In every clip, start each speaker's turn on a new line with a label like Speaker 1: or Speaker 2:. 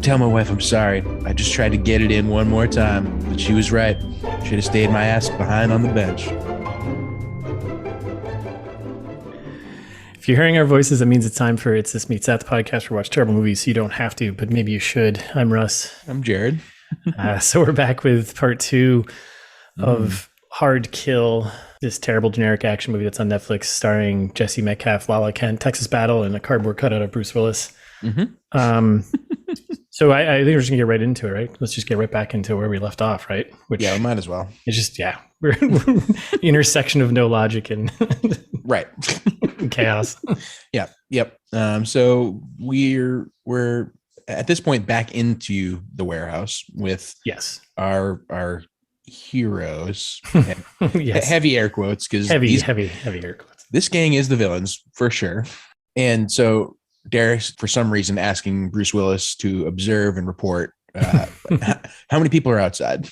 Speaker 1: Tell my wife I'm sorry. I just tried to get it in one more time, but she was right. Should have stayed my ass behind on the bench.
Speaker 2: If you're hearing our voices, that means it's time for It's This Meets That, the podcast where we watch terrible movies so you don't have to, but maybe you should. I'm Russ.
Speaker 1: I'm Jared.
Speaker 2: So we're back with part 2 of Hard Kill, this terrible generic action movie that's on Netflix starring Jesse Metcalfe, Lala Kent, Texas Battle, and a cardboard cutout of Bruce Willis. So I think we're just gonna get right into it, right? Let's just get right back into where we left off, right? Which,
Speaker 1: yeah, we might as well.
Speaker 2: It's just, we're the intersection of no logic and
Speaker 1: right
Speaker 2: chaos.
Speaker 1: Yep. So we're at this point back into the warehouse with our heroes.
Speaker 2: Yes.
Speaker 1: Heavy air quotes, because
Speaker 2: heavy air quotes.
Speaker 1: This gang is the villains for sure. And so Derek's, for some reason, asking Bruce Willis to observe and report how many people are outside.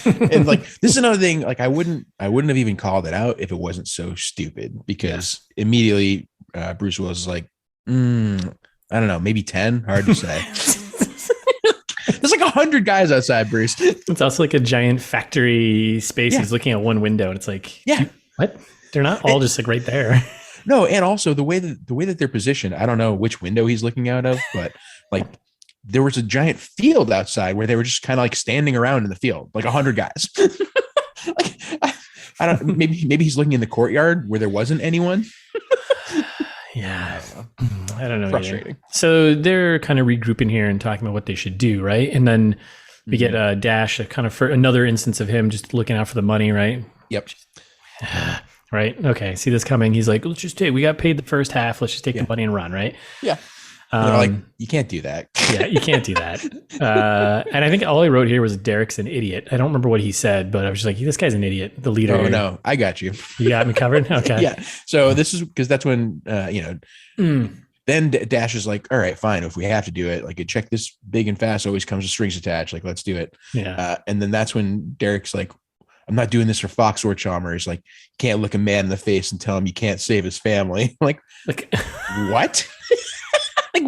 Speaker 1: And like, this is another thing. Like, I wouldn't have even called it out if it wasn't so stupid, because immediately Bruce Willis is like, I don't know, maybe 10. Hard to say. There's like 100 guys outside, Bruce.
Speaker 2: It's also like a giant factory space.
Speaker 1: Yeah.
Speaker 2: He's looking at one window, and it's like,
Speaker 1: yeah,
Speaker 2: what? They're not all just like right there.
Speaker 1: No, and also the way that they're positioned, I don't know which window he's looking out of, but like there was a giant field outside where they were just kind of like standing around in the field, like 100 guys. Like, I don't. Maybe he's looking in the courtyard where there wasn't anyone.
Speaker 2: Yeah, I don't know.
Speaker 1: Frustrating.
Speaker 2: Either. So they're kind of regrouping here and talking about what they should do, right? And then we get Dash, kind of for another instance of him just looking out for the money, right?
Speaker 1: Yep.
Speaker 2: Right. Okay. See this coming. He's like, we got paid the first half. Let's just take the money and run. Right.
Speaker 1: Yeah. Like, you can't do that.
Speaker 2: Yeah, you can't do that. And I think all I wrote here was Derek's an idiot. I don't remember what he said, but I was just like, this guy's an idiot. The leader.
Speaker 1: Oh, no, I got you.
Speaker 2: You got me covered. Okay.
Speaker 1: Yeah. So this is because that's when, then Dash is like, all right, fine. If we have to do it, like a check this big and fast always comes with strings attached. Like, let's do it.
Speaker 2: Yeah.
Speaker 1: And then that's when Derek's like, I'm not doing this for Fox or Chalmers. Like, you can't look a man in the face and tell him you can't save his family. Like what? Like,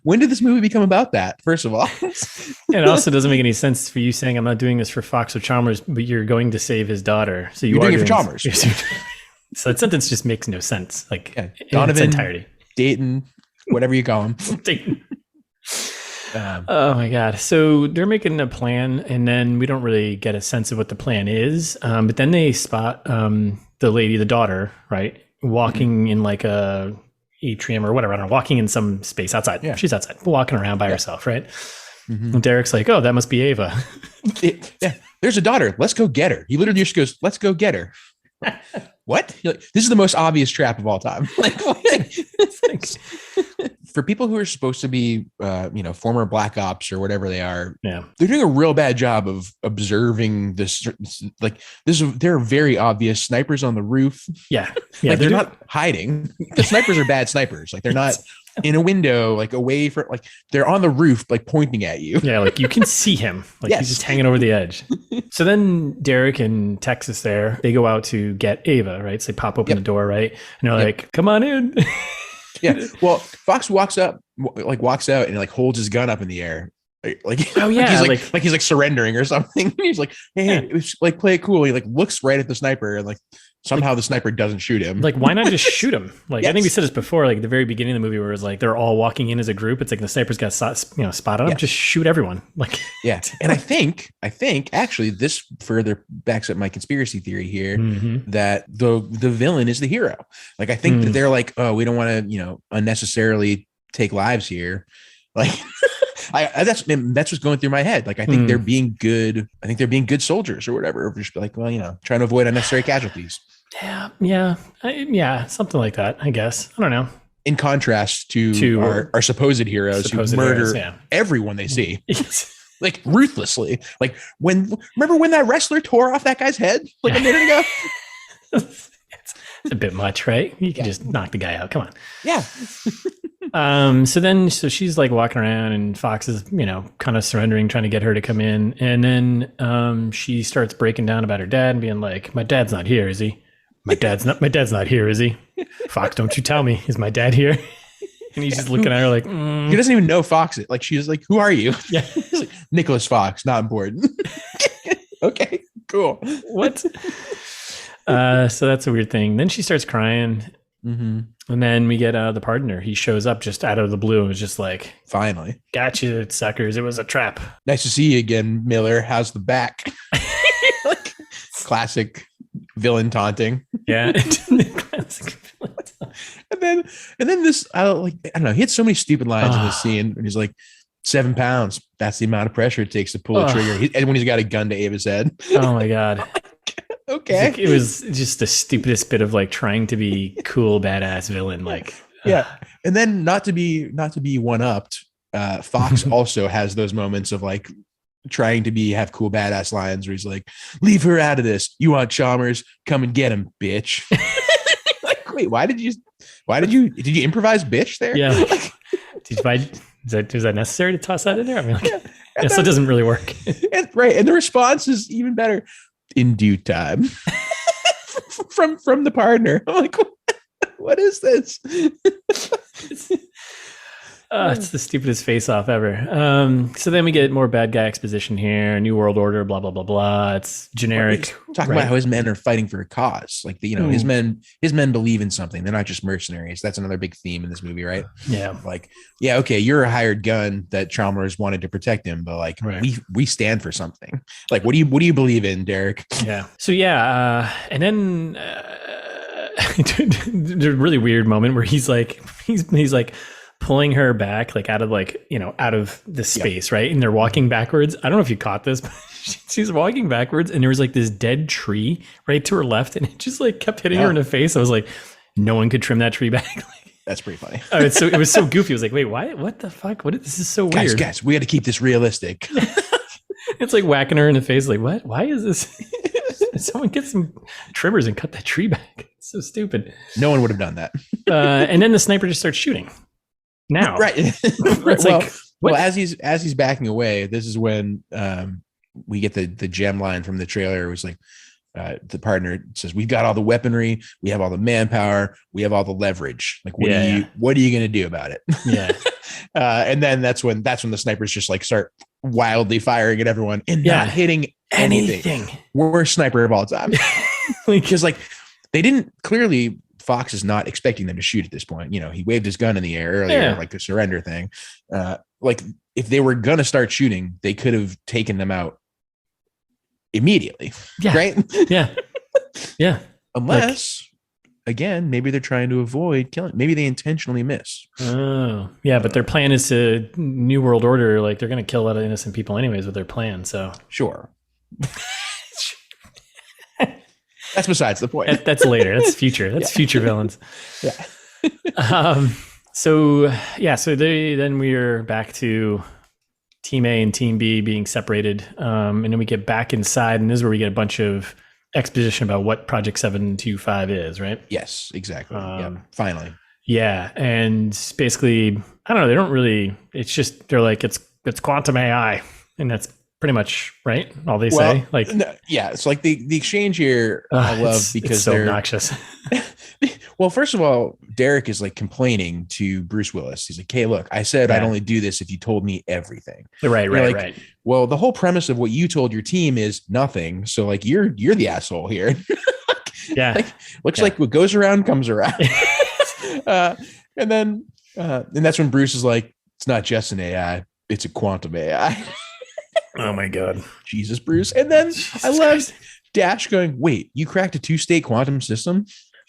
Speaker 1: when did this movie become about that? First of all,
Speaker 2: it also doesn't make any sense for you saying I'm not doing this for Fox or Chalmers, but you're going to save his daughter. So
Speaker 1: you're doing it for Chalmers.
Speaker 2: So that sentence just makes no sense. Like,
Speaker 1: Donovan,
Speaker 2: in its entirety.
Speaker 1: Dayton, whatever you call him.
Speaker 2: Dayton. Oh my God. So they're making a plan, and then we don't really get a sense of what the plan is. But then they spot the lady, the daughter, right, walking in like a atrium or whatever. I don't know, walking in some space outside. Yeah. She's outside, walking around by herself, right? And Derek's like, oh, that must be Eva.
Speaker 1: Yeah, there's a daughter. Let's go get her. He literally just goes, let's go get her. What? Like, this is the most obvious trap of all time. Like, for people who are supposed to be, former black ops or whatever they are, they're doing a real bad job of observing this. Like, there are very obvious snipers on the roof.
Speaker 2: Yeah,
Speaker 1: like, they're not hiding. The snipers are bad snipers. Like, they're not in a window, like away from, like, they're on the roof, like pointing at you.
Speaker 2: Yeah, like you can see him. Like, he's just hanging over the edge. So then Derek and Texas they go out to get Ava, right? So they pop open the door, right? And they're like, come on in.
Speaker 1: Yeah. Well, Fox walks out and like holds his gun up in the air. Like,
Speaker 2: oh yeah,
Speaker 1: he's like surrendering or something. He's like, hey, it was like, play it cool. He like looks right at the sniper and like somehow the sniper doesn't shoot him.
Speaker 2: Like, why not just shoot him? Like, I think we said this before, like at the very beginning of the movie where it's like they're all walking in as a group. It's like the sniper's got spot on him. Just shoot everyone. Like,
Speaker 1: yeah. And I think actually this further backs up my conspiracy theory here that the villain is the hero. Like, I think that they're like, oh, we don't want to, unnecessarily take lives here. Like, that's what's going through my head. Like, I think they're being good. I think they're being good soldiers or whatever. Just like, well, trying to avoid unnecessary casualties. Yeah, something like that. I guess. I don't know. In contrast to our supposed heroes who murder everyone they see, like ruthlessly. Like, remember when that wrestler tore off that guy's head like a minute ago?
Speaker 2: It's a bit much, right? You can just knock the guy out. Come on.
Speaker 1: Yeah.
Speaker 2: So she's like walking around and Fox is, kind of surrendering, trying to get her to come in. And then she starts breaking down about her dad and being like, my dad's not here, is he? My dad's not here, is he? Fox, don't you tell me. Is my dad here? And he's just looking at her like,
Speaker 1: He doesn't even know Fox. Like, she's like, who are you?
Speaker 2: Yeah.
Speaker 1: He's like, Nicholas Fox, not important. Okay, cool.
Speaker 2: What? So that's a weird thing. Then she starts crying.
Speaker 1: Mm-hmm.
Speaker 2: And then we get the partner. He shows up just out of the blue and was just like,
Speaker 1: finally.
Speaker 2: Gotcha, suckers. It was a trap.
Speaker 1: Nice to see you again, Miller. How's the back? Like, classic villain taunting.
Speaker 2: Yeah. Classic villain taunting.
Speaker 1: And then this, I don't know. He had so many stupid lines in this scene. And he's like, 7 pounds. That's the amount of pressure it takes to pull a trigger. And when he's got a gun to Ava's head.
Speaker 2: Oh my God.
Speaker 1: Okay.
Speaker 2: Like, it was just the stupidest bit of like trying to be cool, badass villain. Like,
Speaker 1: yeah. And then not to be one upped, Fox also has those moments of like trying to have cool, badass lines where he's like, leave her out of this. You want Chalmers? Come and get him, bitch. Like, wait, did you improvise bitch there?
Speaker 2: Yeah. Is that necessary to toss that in there? I mean, like, so it doesn't really work.
Speaker 1: And the response is even better. In due time. from the partner. I'm like, what is this?
Speaker 2: It's the stupidest face off ever. So then we get more bad guy exposition here. New World Order, blah blah blah blah. It's generic.
Speaker 1: Talking about how his men are fighting for a cause. Like his men believe in something. They're not just mercenaries. That's another big theme in this movie, right?
Speaker 2: Yeah.
Speaker 1: Like, yeah, okay, you're a hired gun that Chalmers wanted to protect him, but like we stand for something. Like, what do you believe in, Derek?
Speaker 2: Yeah. So yeah, and then there's a really weird moment where he's like pulling her back, like out of the space, right? And they're walking backwards. I don't know if you caught this, but she's walking backwards, and there was like this dead tree right to her left, and it just like kept hitting her in the face. I was like, no one could trim that tree back.
Speaker 1: That's pretty funny.
Speaker 2: It was so goofy. I was like, wait, why? What the fuck? This is so weird.
Speaker 1: Guys, we got to keep this realistic.
Speaker 2: It's like whacking her in the face. Like, what? Why is this? Someone get some trimmers and cut that tree back. It's so stupid.
Speaker 1: No one would have done that.
Speaker 2: And then the sniper just starts shooting. Now,
Speaker 1: right.
Speaker 2: It's
Speaker 1: well, as he's backing away, this is when we get the gem line from the trailer. It was like the partner says, "We've got all the weaponry, we have all the manpower, we have all the leverage. Like, what are you going to do about it?"
Speaker 2: Yeah.
Speaker 1: And then that's when the snipers just like start wildly firing at everyone and not hitting anything. Worst sniper of all time. Because like they didn't clearly. Fox is not expecting them to shoot at this point. He waved his gun in the air earlier, like the surrender thing. Like if they were going to start shooting, they could have taken them out immediately.
Speaker 2: Yeah.
Speaker 1: Right.
Speaker 2: Yeah. Yeah.
Speaker 1: Unless again, maybe they're trying to avoid killing. Maybe they intentionally miss.
Speaker 2: Oh yeah. But their plan is to New World Order. Like they're going to kill a lot of innocent people anyways with their plan. So
Speaker 1: sure. That's besides the point.
Speaker 2: That's later. That's future. That's future villains.
Speaker 1: Yeah.
Speaker 2: So then we're back to Team A and Team B being separated. And then we get back inside, and this is where we get a bunch of exposition about what Project 725 is, right?
Speaker 1: Yes, exactly. Finally.
Speaker 2: Yeah. And basically, I don't know. They don't really, it's just, they're like, it's quantum AI. And that's pretty much right. All they say, like,
Speaker 1: no, yeah, it's like the exchange here. I love because
Speaker 2: it's so obnoxious.
Speaker 1: Well, first of all, Derek is like complaining to Bruce Willis. He's like, "Hey, look, I said I'd only do this if you told me everything."
Speaker 2: Right.
Speaker 1: Well, the whole premise of what you told your team is nothing. So like, you're the asshole here. Looks like what goes around comes around. And that's when Bruce is like, "It's not just an AI; it's a quantum AI."
Speaker 2: Oh my God.
Speaker 1: Jesus, Bruce. And then I love Dash going, "Wait, you cracked a 2-state quantum system?"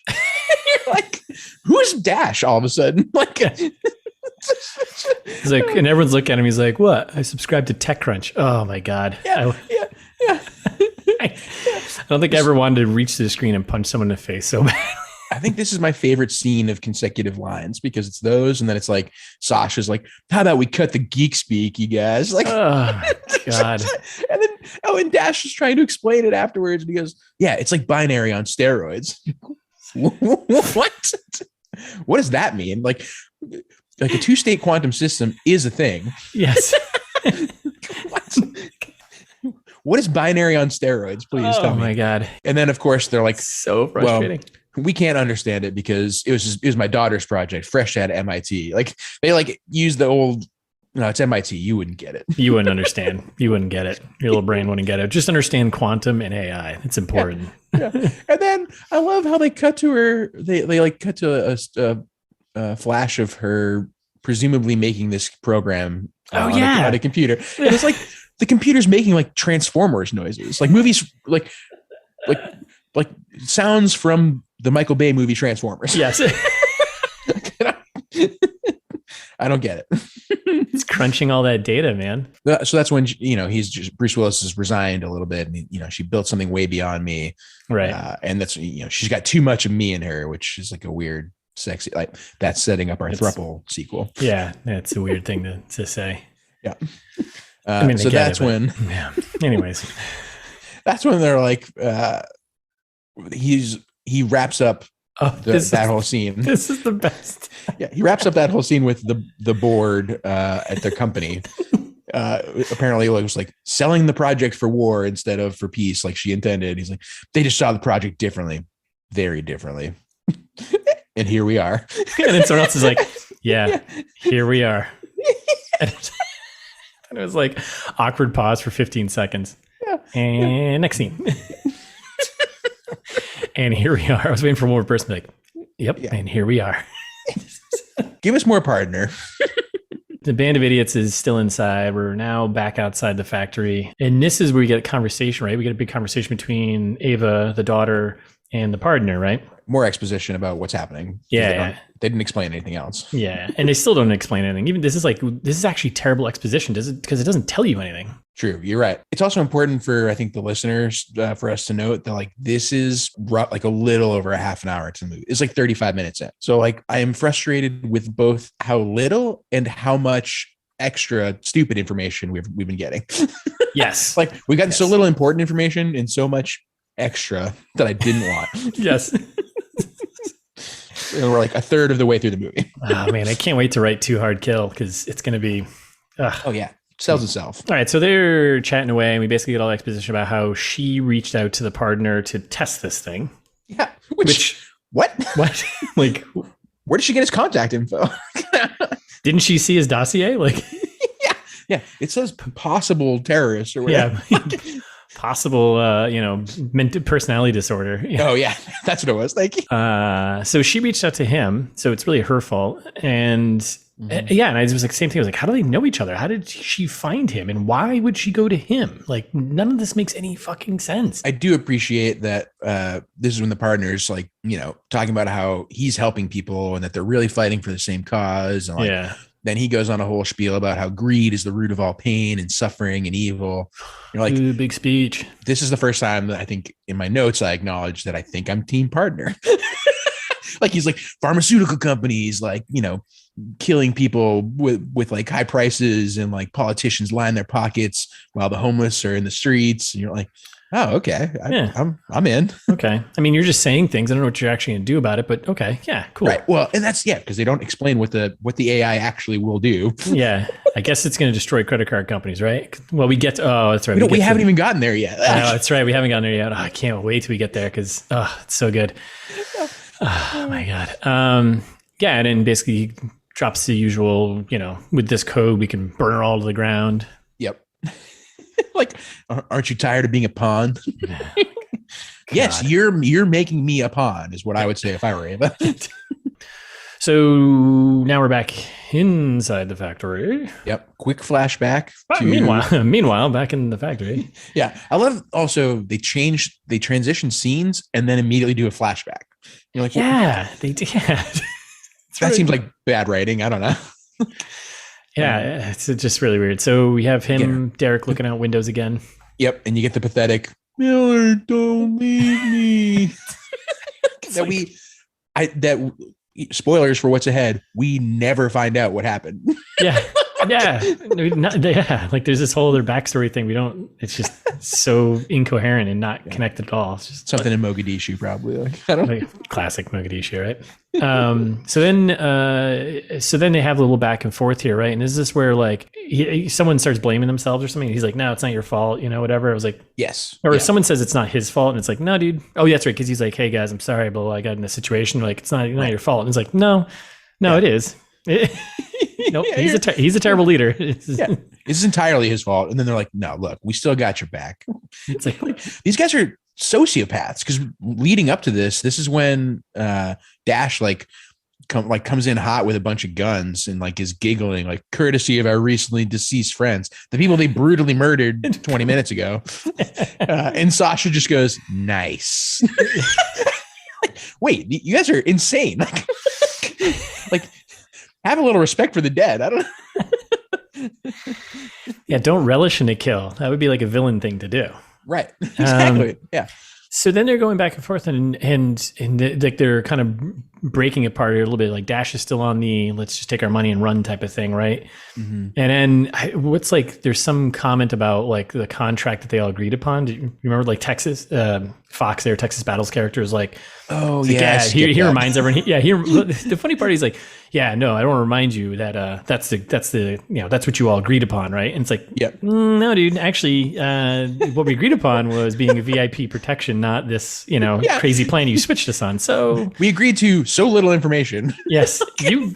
Speaker 1: You're like, who is Dash all of a sudden? Like,
Speaker 2: he's like, and everyone's looking at him. He's like, "What? I subscribe to TechCrunch." Oh my God.
Speaker 1: Yeah.
Speaker 2: I don't think I ever wanted to reach to the screen and punch someone in the face so bad.
Speaker 1: I think this is my favorite scene of consecutive lines because it's those, and then it's like Sasha's like, "How about we cut the geek speak, you guys?" Like,
Speaker 2: oh God.
Speaker 1: And then and Dash is trying to explain it afterwards, and he goes, "Yeah, it's like binary on steroids." What? What does that mean? Like a 2-state quantum system is a thing.
Speaker 2: Yes.
Speaker 1: What is binary on steroids? Please tell me.
Speaker 2: Oh my God.
Speaker 1: And then of course they're like,
Speaker 2: so frustrating.
Speaker 1: "Well, we can't understand it because it was my daughter's project, fresh out of MIT. Like they like use the old, no, it's MIT. You wouldn't get it.
Speaker 2: You wouldn't understand. You wouldn't get it. Your little brain wouldn't get it. Just understand quantum and AI. It's important.
Speaker 1: Yeah. And then I love how they cut to her. They like cut to a flash of her presumably making this program on a computer. And it's like the computer's making like Transformers noises, like movies, like sounds from the Michael Bay movie Transformers.
Speaker 2: Yes.
Speaker 1: I don't get it.
Speaker 2: He's crunching all that data, man.
Speaker 1: So that's when, Bruce Willis has resigned a little bit, and she built something way beyond me.
Speaker 2: Right.
Speaker 1: And that's, she's got too much of me in her, which is like a weird, sexy, like that's setting up our throuple sequel.
Speaker 2: Yeah. That's a weird thing to say.
Speaker 1: Yeah.
Speaker 2: So
Speaker 1: that's when,
Speaker 2: anyways,
Speaker 1: that's when they're like, he wraps up that whole scene.
Speaker 2: This is the best.
Speaker 1: Yeah, he wraps up that whole scene with the board at their company. Apparently, it was like selling the project for war instead of for peace, like she intended. He's like, they just saw the project differently, very differently, and here we are.
Speaker 2: And then someone else is like, "Yeah, here we are." And it was like awkward pause for 15 seconds, and next scene. And here we are. I was waiting for one more person to be like, yep. Yeah. And here we are.
Speaker 1: Give us more, partner.
Speaker 2: The band of idiots is still inside. We're now back outside the factory. And this is where we get a conversation, right? We get a big conversation between Eva, the daughter, and the partner, right?
Speaker 1: More exposition about what's happening.
Speaker 2: Yeah.
Speaker 1: They didn't explain anything else.
Speaker 2: Yeah. And they still don't explain anything. Even this is actually terrible exposition, because it doesn't tell you anything.
Speaker 1: True. You're right. It's also important for, I think, the listeners, for us to note that like this is like a little over a half an hour to the movie. It's like 35 minutes in. So like I am frustrated with both how little and how much extra stupid information we've been getting.
Speaker 2: Yes.
Speaker 1: Like we got so little important information and so much extra that I didn't want.
Speaker 2: Yes.
Speaker 1: And we're like a third of the way through the movie.
Speaker 2: Oh man, I can't wait to write Too Hard Kill, because it's going to be.
Speaker 1: Oh yeah. Sells itself.
Speaker 2: All right, so they're chatting away, and we basically get all the exposition about how she reached out to the partner to test this thing.
Speaker 1: Yeah. Which what?
Speaker 2: What? Like,
Speaker 1: where did she get his contact info?
Speaker 2: Didn't she see his dossier? Like,
Speaker 1: yeah. It says possible terrorist or whatever.
Speaker 2: Yeah. Possible, mental personality disorder.
Speaker 1: Yeah. Oh yeah, that's what it was. Thank you.
Speaker 2: So she reached out to him, so it's really her fault, and. Mm-hmm. Yeah, and I was like, same thing. I was like, how do they know each other? How did she find him? And why would she go to him? Like, none of this makes any fucking sense.
Speaker 1: I do appreciate that this is when the partner's like, talking about how he's helping people and that they're really fighting for the same cause. And like, then he goes on a whole spiel about how greed is the root of all pain and suffering and evil. You're like,
Speaker 2: ooh, big speech.
Speaker 1: This is the first time that I think in my notes I acknowledge that I think I'm team partner. Like he's like pharmaceutical companies, like, killing people with like high prices, and like politicians line their pockets while the homeless are in the streets. And you're like, oh, okay. I'm in.
Speaker 2: Okay. I mean, you're just saying things. I don't know what you're actually going to do about it, but okay. Yeah, cool.
Speaker 1: Right. Well, and that's, because they don't explain what the AI actually will do.
Speaker 2: Yeah. I guess it's going to destroy credit card companies, right? Well, that's right.
Speaker 1: We haven't even gotten there yet.
Speaker 2: That's right. We haven't gotten there yet. Oh, I can't wait till we get there, because it's so good. Oh my God. Yeah. And then basically drops the usual, with this code, we can burn her all to the ground.
Speaker 1: Yep. Like, aren't you tired of being a pawn? Yes, you're making me a pawn is what I would say if I were Eva.
Speaker 2: So now we're back inside the factory.
Speaker 1: Yep. Quick flashback.
Speaker 2: Meanwhile, back in the factory.
Speaker 1: Yeah. I love also they transition scenes and then immediately do a flashback. You're like,
Speaker 2: they did. Yeah.
Speaker 1: That seems like bad writing. I don't know.
Speaker 2: Yeah, it's just really weird. So we have him, Derek, looking out windows again.
Speaker 1: Yep, and you get the pathetic Miller, don't leave me. Spoilers for what's ahead. We never find out what happened.
Speaker 2: Yeah. Like there's this whole other backstory thing. It's just so incoherent and not connected at all. It's just
Speaker 1: something in Mogadishu, probably. Like, I don't know.
Speaker 2: Classic Mogadishu, right? So then they have a little back and forth here, right? And is this where like someone starts blaming themselves or something? He's like, no, it's not your fault, whatever. I was like,
Speaker 1: yes.
Speaker 2: Or someone says it's not his fault, and it's like, no, dude. Oh, yeah, that's right. Because he's like, hey guys, I'm sorry, but I got in this situation. Like, it's not your fault. And it's like, no, it is. Nope, he's a terrible leader.
Speaker 1: It's entirely his fault. And then they're like, no, look, we still got your back. It's like these guys are sociopaths, because leading up to this is when Dash comes in hot with a bunch of guns and like is giggling, like, courtesy of our recently deceased friends, the people they brutally murdered 20 minutes ago. And Sasha just goes, nice. Like, wait, you guys are insane. Like have a little respect for the dead. I don't know.
Speaker 2: Yeah, don't relish in a kill. That would be like a villain thing to do.
Speaker 1: Right. Exactly. Yeah.
Speaker 2: So then they're going back and forth, and like they're kind of breaking apart here a little bit. Like Dash is still on the let's just take our money and run type of thing, right? Mm-hmm. And then there's some comment about like the contract that they all agreed upon. Do you remember like Texas Fox there, Texas Battles character is like,
Speaker 1: oh yeah,
Speaker 2: he reminds everyone. The funny part is like, yeah, no, I don't want to remind you that that's what you all agreed upon, right? And it's like, no, dude, actually, what we agreed upon was being a VIP protection, not this, crazy plan you switched us on. So
Speaker 1: we agreed to so little information.
Speaker 2: Yes, you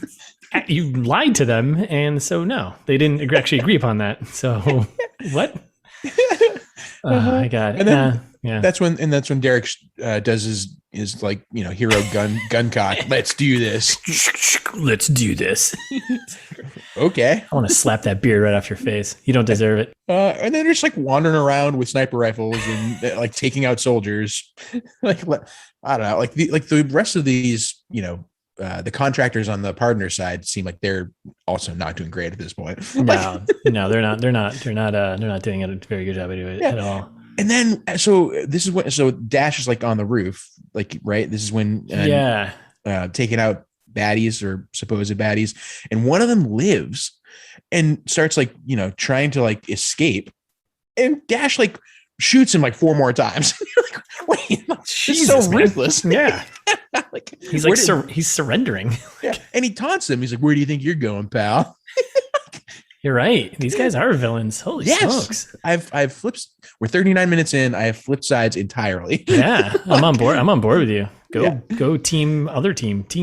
Speaker 2: lied to them, and so no, they didn't actually agree upon that. So what? Oh my god!
Speaker 1: And then that's when Derek does his like hero gun cock. Let's do this.
Speaker 2: Let's do this.
Speaker 1: Okay.
Speaker 2: I want to slap that beard right off your face. You don't deserve it.
Speaker 1: And then they're just like wandering around with sniper rifles and like taking out soldiers. Like I don't know. Like the rest of these, the contractors on the partner side seem like they're also not doing great at this point.
Speaker 2: No, they're not doing a very good job of doing it at all.
Speaker 1: And then, so Dash is like on the roof, like, right. This is when, taking out baddies or supposed baddies. And one of them lives and starts like, trying to like escape, and Dash like shoots him like 4 more times. Like, wait, he's so ruthless.
Speaker 2: Yeah. Like he's like, he's surrendering.
Speaker 1: Yeah. And he taunts him. He's like, where do you think you're going, pal?
Speaker 2: You're right. These guys are villains. Holy smokes.
Speaker 1: I've flipped. We're 39 minutes in. I have flipped sides entirely.
Speaker 2: Yeah. I'm on board. I'm on board with you. Go team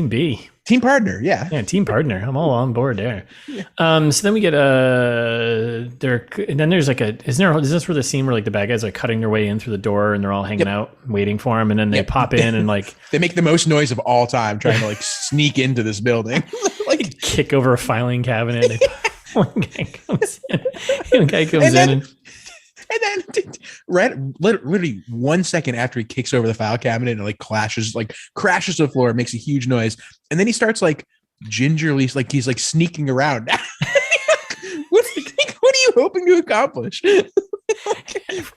Speaker 2: B.
Speaker 1: Team partner. Yeah.
Speaker 2: Yeah. Team partner. I'm all on board there. Yeah. So then we get and then there's like is this where the scene where like the bad guys are cutting their way in through the door and they're all hanging out waiting for him, and then they pop in and like
Speaker 1: they make the most noise of all time trying to like sneak into this building.
Speaker 2: Like kick over a filing cabinet. One guy comes in. And
Speaker 1: then right, literally 1 second after he kicks over the file cabinet and like crashes to the floor, makes a huge noise, and then he starts like gingerly, like he's like sneaking around. What are you hoping to accomplish?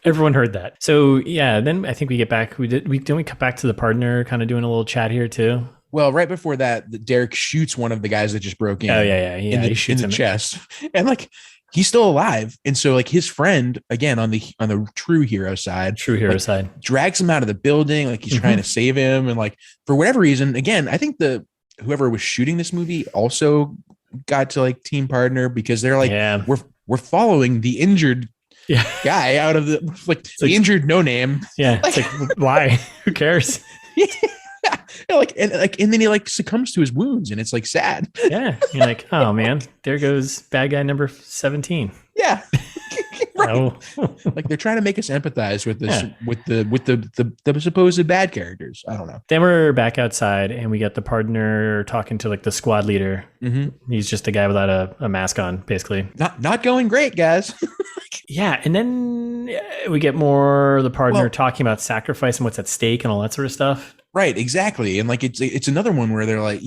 Speaker 2: Everyone heard that. So yeah, then I think we get back. We cut back to the partner, kind of doing a little chat here too.
Speaker 1: Well, right before that, Derek shoots one of the guys that just broke in.
Speaker 2: Oh yeah.
Speaker 1: He shoots in the chest, and like he's still alive. And so like his friend, again on the true hero side, drags him out of the building, like he's trying to save him, and like for whatever reason, again, I think whoever was shooting this movie also got to like team partner, because they're like, we're following the injured guy out of the injured no name.
Speaker 2: Yeah, it's like why? Who cares?
Speaker 1: And then he like succumbs to his wounds, and it's like sad.
Speaker 2: Yeah, you're like, oh man, there goes bad guy number 17.
Speaker 1: Yeah, right. Oh. Like they're trying to make us empathize with this, with the supposed bad characters. I don't know.
Speaker 2: Then we're back outside, and we got the partner talking to like the squad leader. Mm-hmm. He's just a guy without a mask on, basically.
Speaker 1: Not going great, guys.
Speaker 2: Yeah, and then we get more the partner talking about sacrifice and what's at stake and all that sort of stuff.
Speaker 1: Right, exactly. And like it's another one where they're like,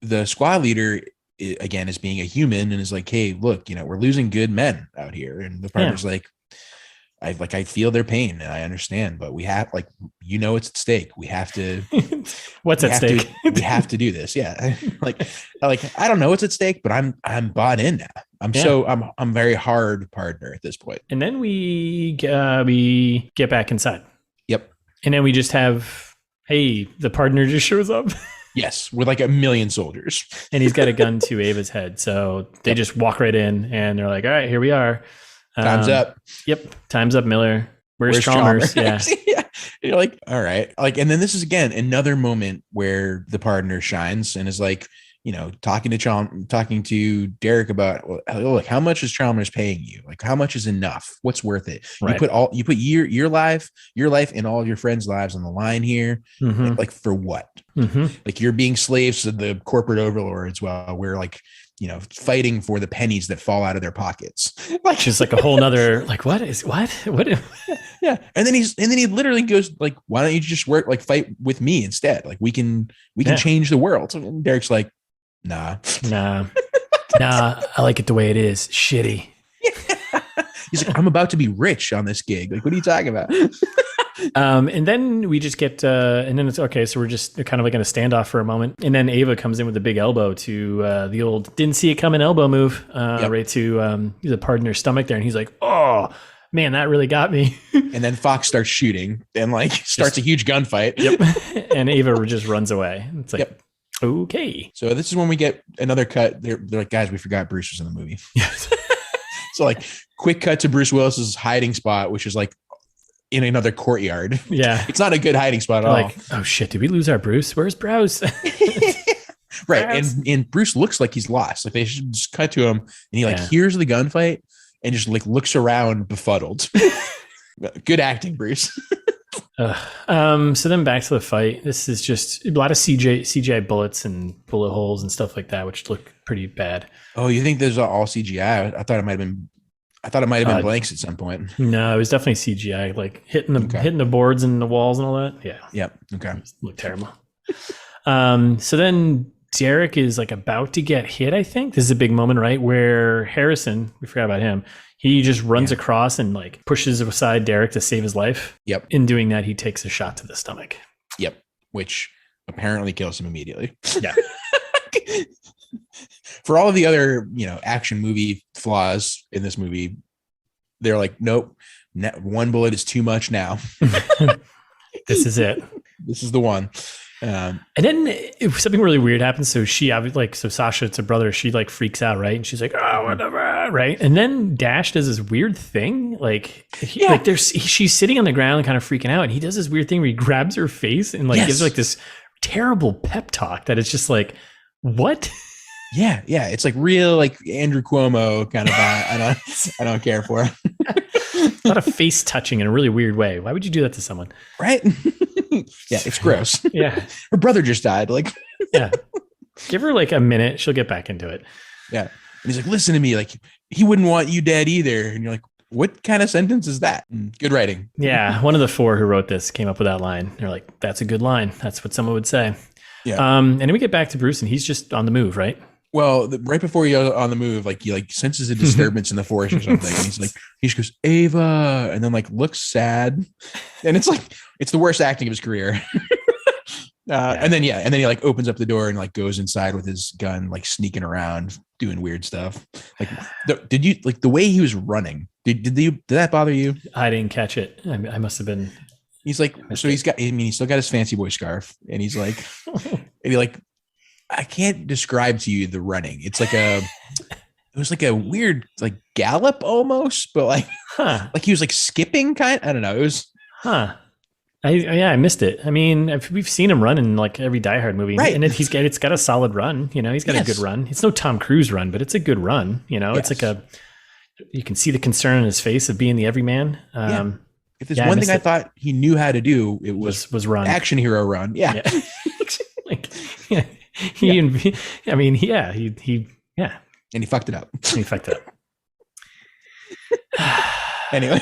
Speaker 1: the squad leader again is being a human and is like, hey, look, we're losing good men out here. And the partner's like, I feel their pain and I understand, but we have like, it's at stake. We have to.
Speaker 2: What's at stake?
Speaker 1: We have to do this. Yeah. like I don't know what's at stake, but I'm bought in now. I'm very hard partner at this point.
Speaker 2: And then we get back inside.
Speaker 1: Yep.
Speaker 2: And then we just have, hey, the partner just shows up.
Speaker 1: Yes, with like 1 million soldiers.
Speaker 2: And he's got a gun to Ava's head. So they just walk right in and they're like, all right, here we are.
Speaker 1: Time's up.
Speaker 2: Yep. Time's up, Miller. Where's Chalmers? Yeah.
Speaker 1: Yeah. You're like, all right. Like, and then this is again another moment where the partner shines and is like, talking to Derek about, well, look, how much is Chalmers paying you? Like, how much is enough? What's worth it? Right. You put your life and all of your friends' lives on the line here. Mm-hmm. Like for what? Mm-hmm. Like you're being slaves to the corporate overlords while we're like, fighting for the pennies that fall out of their pockets.
Speaker 2: Like just like a whole nother, like what?
Speaker 1: Yeah. And then he literally goes like, why don't you just fight with me instead? Like we can change the world. So Derek's like, Nah, I like it the way it is. Shitty. Yeah. He's like, I'm about to be rich on this gig. Like, what are you talking about?
Speaker 2: And then we just get, and then it's okay. So we're just kind of like in a standoff for a moment. And then Eva comes in with a big elbow to the old didn't see it coming elbow move right to the partner's stomach there. And he's like, oh, man, that really got me.
Speaker 1: And then Fox starts shooting and like starts a huge gunfight.
Speaker 2: Yep. And Eva just runs away. It's like, yep. Okay.
Speaker 1: So this is when we get another cut. They're like, guys, we forgot Bruce was in the movie. Yes. So like quick cut to Bruce Willis's hiding spot, which is like in another courtyard.
Speaker 2: Yeah.
Speaker 1: It's not a good hiding spot at all.
Speaker 2: Like, oh shit, did we lose our Bruce? Where's Bruce?
Speaker 1: Right. And Bruce looks like he's lost. Like they should just cut to him and he like hears the gunfight and just like looks around befuddled. Good acting, Bruce.
Speaker 2: So then back to the fight. This is just a lot of CGI bullets and bullet holes and stuff like that, which look pretty bad.
Speaker 1: Oh, you think there's all CGI? I thought it might have been blanks at some point.
Speaker 2: No, it was definitely CGI, like hitting the boards and the walls and all that. Yeah.
Speaker 1: Yep. Okay.
Speaker 2: It looked terrible. So then Derek is like about to get hit. I think this is a big moment, right? Where Harrison, we forgot about him. He just runs across and like pushes aside Derek to save his life.
Speaker 1: Yep.
Speaker 2: In doing that, he takes a shot to the stomach.
Speaker 1: Yep. Which apparently kills him immediately.
Speaker 2: Yeah.
Speaker 1: For all of the other, action movie flaws in this movie, they're like, nope, one bullet is too much now.
Speaker 2: This is it.
Speaker 1: This is the one.
Speaker 2: And then something really weird happens. So Sasha, it's her brother. She like freaks out, right? And she's like, "Oh, whatever," right? And then Dash does this weird thing, she's sitting on the ground, kind of freaking out, and he does this weird thing where he grabs her face and gives her like this terrible pep talk that it's just like, what?
Speaker 1: Yeah, it's like real like Andrew Cuomo kind of. I don't care for it.
Speaker 2: A lot of face touching in a really weird way. Why would you do that to someone?
Speaker 1: Right? Yeah, it's gross.
Speaker 2: Yeah.
Speaker 1: Her brother just died. Like,
Speaker 2: yeah. Give her like a minute. She'll get back into it.
Speaker 1: Yeah. And he's like, listen to me. Like, he wouldn't want you dead either. And you're like, what kind of sentence is that? Good writing.
Speaker 2: Yeah. One of the 4 who wrote this came up with that line. They're like, that's a good line. That's what someone would say. Yeah. And then we get back to Bruce and he's just on the move, right?
Speaker 1: Well, right before he goes on the move, like he like senses a disturbance in the forest or something. And he just goes, Ava, and then like looks sad. And it's like, it's the worst acting of his career. And then he like opens up the door and like goes inside with his gun, like sneaking around, doing weird stuff. Like, did you like the way he was running? Did that bother you?
Speaker 2: I didn't catch it. I must have been.
Speaker 1: He's like, so he's still got his fancy boy scarf, and he's like, and he like, I can't describe to you the running. It's like it was like a weird like gallop almost, but like, like he was like skipping kind. I don't know. It was,
Speaker 2: I missed it. I mean, we've seen him run in like every Die Hard movie, right? And it's got a solid run. He's got a good run. It's no Tom Cruise run, but it's a good run. It's like you can see the concern in his face of being the everyman.
Speaker 1: If there's one thing I thought he knew how to do, it was
Speaker 2: run.
Speaker 1: Action hero run. Yeah.
Speaker 2: He
Speaker 1: and he fucked it up. Anyway,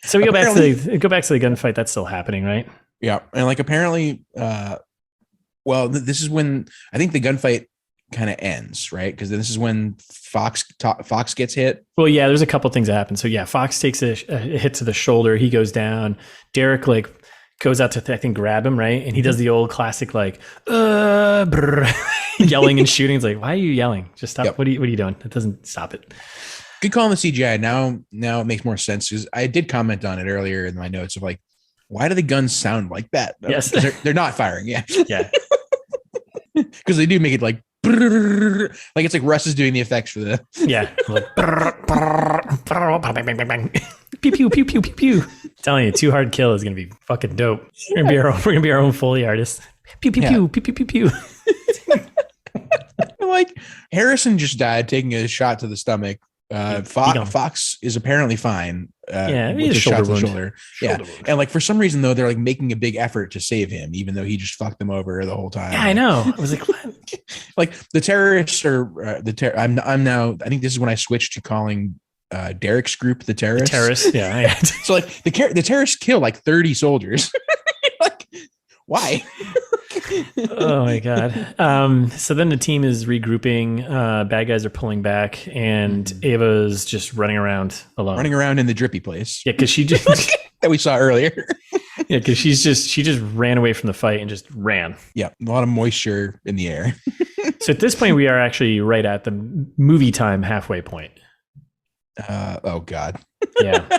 Speaker 2: so we go back to the gunfight that's still happening, right?
Speaker 1: Yeah, and like apparently, this is when I think the gunfight kind of ends, right? Because this is when Fox gets hit.
Speaker 2: Well, yeah, there's a couple things that happen. So yeah, Fox takes a hit to the shoulder. He goes down. Derek like goes out to I think grab him, right? And he does the old classic like yelling and shooting. It's like, why are you yelling? Just stop. Yep. What are you doing? That doesn't stop it.
Speaker 1: Good call on the CGI. Now it makes more sense because I did comment on it earlier in my notes of like, why do the guns sound like that?
Speaker 2: Yes,
Speaker 1: they're not firing. Yeah,
Speaker 2: yeah,
Speaker 1: because they do make it like it's like Russ is doing the effects for the
Speaker 2: pew pew pew pew pew pew. Telling you, Too Hard Kill is gonna be fucking dope. We're gonna be our own Foley artist. Pew pew pew pew pew pew pew.
Speaker 1: Like Harrison just died taking a shot to the stomach. Fox is apparently fine.
Speaker 2: With a shot to the shoulder.
Speaker 1: Wound. And like for some reason though, they're like making a big effort to save him, even though he just fucked them over the whole time.
Speaker 2: Yeah, I know. I was like, what?
Speaker 1: Like the terrorists are I'm now. I think this is when I switched to calling Derek's group the terrorists.
Speaker 2: The terrorists, yeah.
Speaker 1: So like the terrorists kill like 30 soldiers. Like why?
Speaker 2: Oh my god. So then the team is regrouping, bad guys are pulling back, and Ava's just running around alone,
Speaker 1: in the drippy place.
Speaker 2: Yeah, because she just
Speaker 1: that we saw earlier.
Speaker 2: Yeah, because she just ran away from the fight and just ran.
Speaker 1: Yeah, a lot of moisture in the air.
Speaker 2: So at this point we are actually right at the movie time halfway point.
Speaker 1: Oh god.
Speaker 2: Yeah.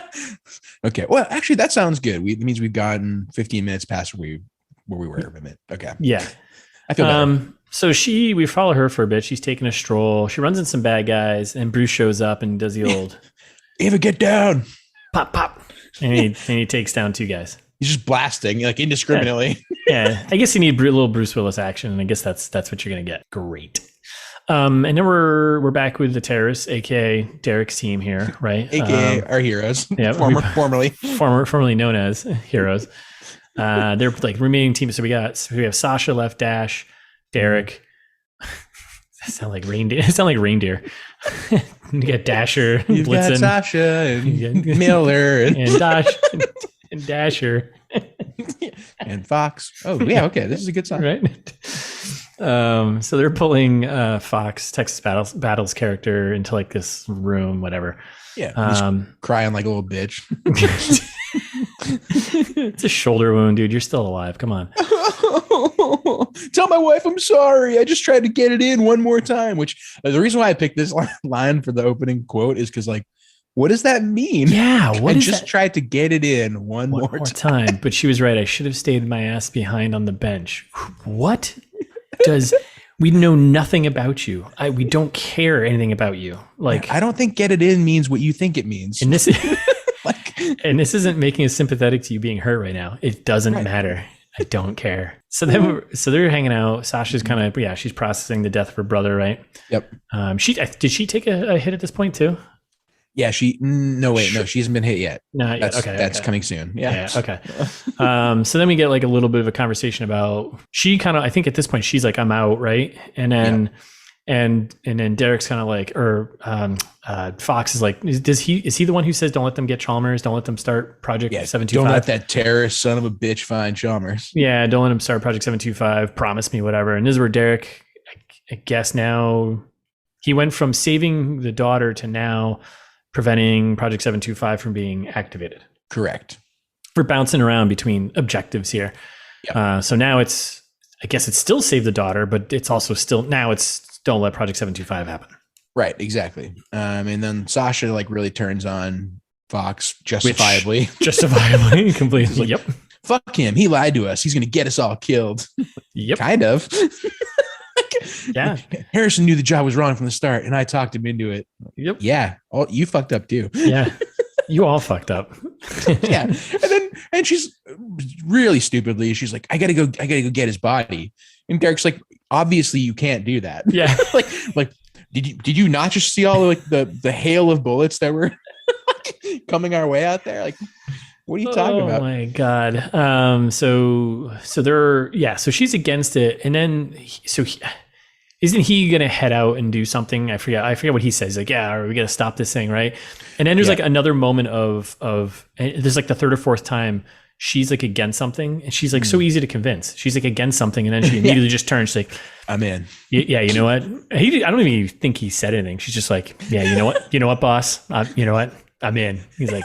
Speaker 1: Okay, well actually that sounds good. It means we've gotten 15 minutes past where we were a minute. Okay.
Speaker 2: Yeah.
Speaker 1: I feel better.
Speaker 2: So we follow her for a bit. She's taking a stroll. She runs in some bad guys, and Bruce shows up and does the old
Speaker 1: Eva, get down.
Speaker 2: Pop, pop. And he takes down two guys.
Speaker 1: He's just blasting like indiscriminately.
Speaker 2: Yeah. I guess you need a little Bruce Willis action, and I guess that's what you're gonna get. Great. And then we're back with the terrorists, aka Derek's team here, right?
Speaker 1: AKA our heroes.
Speaker 2: Yeah, formerly known as heroes. They're like remaining teams. So we have Sasha left, Dash, Derek. That sound like reindeer. You got Dasher,
Speaker 1: you've
Speaker 2: Blitzen,
Speaker 1: got Sasha and Miller
Speaker 2: and Dash and Dasher
Speaker 1: and Fox. Oh yeah, okay, this is a good song,
Speaker 2: right? So they're pulling Fox, Texas Battles character into like this room, whatever.
Speaker 1: Yeah, crying like a little bitch.
Speaker 2: It's a shoulder wound, dude. You're still alive. Come on.
Speaker 1: Tell my wife I'm sorry. I just tried to get it in one more time. Which the reason why I picked this line for the opening quote is because, like, what does that mean?
Speaker 2: Yeah,
Speaker 1: I just tried to get it in one more time.
Speaker 2: But she was right. I should have stayed my ass behind on the bench. What does? We know nothing about you. We don't care anything about you. Like,
Speaker 1: I don't think get it in means what you think it means.
Speaker 2: And this is and this isn't making us sympathetic to you being hurt right now. It doesn't matter. I don't care. So then, they're hanging out. Sasha's kind of, she's processing the death of her brother, right?
Speaker 1: Yep.
Speaker 2: Did she take a hit at this point too?
Speaker 1: Yeah, she hasn't been hit yet.
Speaker 2: Not yet.
Speaker 1: That's coming soon. Yeah.
Speaker 2: Okay. So then we get like a little bit of a conversation about I think at this point she's like, I'm out, right? And then and then Derek's kind of like, Fox is like, is he the one who says don't let them get Chalmers, don't let them start Project 725?
Speaker 1: Don't let that terrorist son of a bitch find Chalmers.
Speaker 2: Yeah, don't let him start Project 725. Promise me whatever. And this is where Derek, I guess now he went from saving the daughter to now preventing Project 725 from being activated.
Speaker 1: Correct.
Speaker 2: We're bouncing around between objectives here. Yep. So now I guess it's still save the daughter, but it's also it's don't let Project 725 happen.
Speaker 1: Right, exactly. And then Sasha like really turns on Fox justifiably.
Speaker 2: Completely. Yep.
Speaker 1: Fuck him. He lied to us. He's going to get us all killed.
Speaker 2: Yep.
Speaker 1: Kind of.
Speaker 2: Yeah.
Speaker 1: Harrison knew the job was wrong from the start, and I talked him into it.
Speaker 2: Yep.
Speaker 1: Yeah. You fucked up too.
Speaker 2: Yeah. You all fucked up.
Speaker 1: Yeah. And she's really stupidly, she's like, I gotta go get his body. And Derek's like, obviously you can't do that.
Speaker 2: Yeah.
Speaker 1: like did you not just see all like the hail of bullets that were coming our way out there? Like, what are you talking about?
Speaker 2: Oh my God. So she's against it. And then isn't he going to head out and do something? I forget what he says. Like, or we got to stop this thing. Right. And then there's like another moment of there's like the third or fourth time she's like against something, and she's like so easy to convince. She's like against something, and then she immediately just turns. She's like,
Speaker 1: I'm in.
Speaker 2: Yeah, you know what? I don't even think he said anything. She's just like, yeah, you know what, boss? You know what? I'm in. He's like,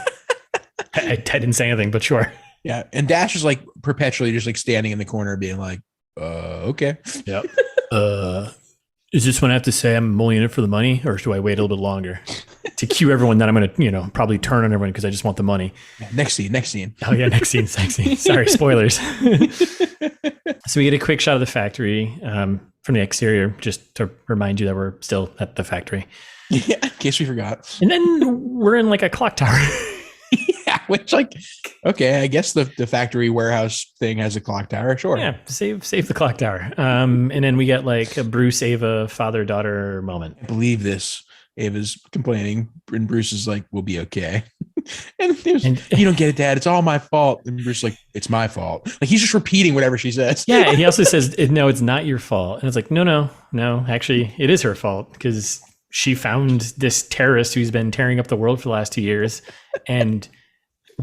Speaker 2: I didn't say anything, but sure.
Speaker 1: Yeah, and Dash is like perpetually just like standing in the corner, being like, okay.
Speaker 2: Yep. Is this when I have to say I'm only in it for the money, or do I wait a little bit longer to cue everyone that I'm going to, probably turn on everyone because I just want the money?
Speaker 1: Next scene.
Speaker 2: Oh yeah, next scene. Sorry, spoilers. So we get a quick shot of the factory from the exterior, just to remind you that we're still at the factory.
Speaker 1: Yeah, in case we forgot.
Speaker 2: And then we're in like a clock tower.
Speaker 1: Yeah, which like, okay, I guess the factory warehouse thing has a clock tower. Sure.
Speaker 2: Yeah, save the clock tower. And then we get like a Bruce, Eva, father-daughter moment.
Speaker 1: I believe this. Ava's complaining, and Bruce is like, "We'll be okay." and you don't get it, Dad. It's all my fault. And Bruce is like, "It's my fault." Like he's just repeating whatever she says.
Speaker 2: Yeah, and he also says, "No, it's not your fault." And it's like, no. Actually, it is her fault because she found this terrorist who's been tearing up the world for the last 2 years, and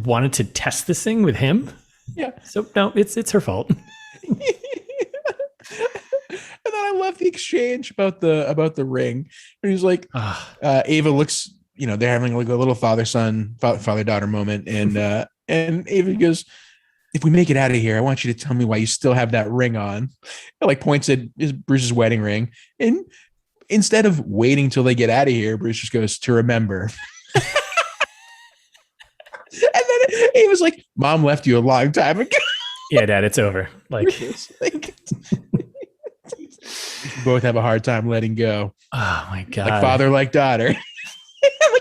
Speaker 2: wanted to test this thing with him.
Speaker 1: Yeah.
Speaker 2: So no, it's her fault.
Speaker 1: And then I love the exchange about the ring. And he's like, Ava looks, they're having like a little father-daughter moment. And Ava goes, "If we make it out of here, I want you to tell me why you still have that ring on." It like points at Bruce's wedding ring. And instead of waiting till they get out of here, Bruce just goes, "To remember." And then Ava's like, "Mom left you a long time ago."
Speaker 2: Yeah, Dad, it's over. Like
Speaker 1: both have a hard time letting go.
Speaker 2: Oh my God.
Speaker 1: Like father, like daughter.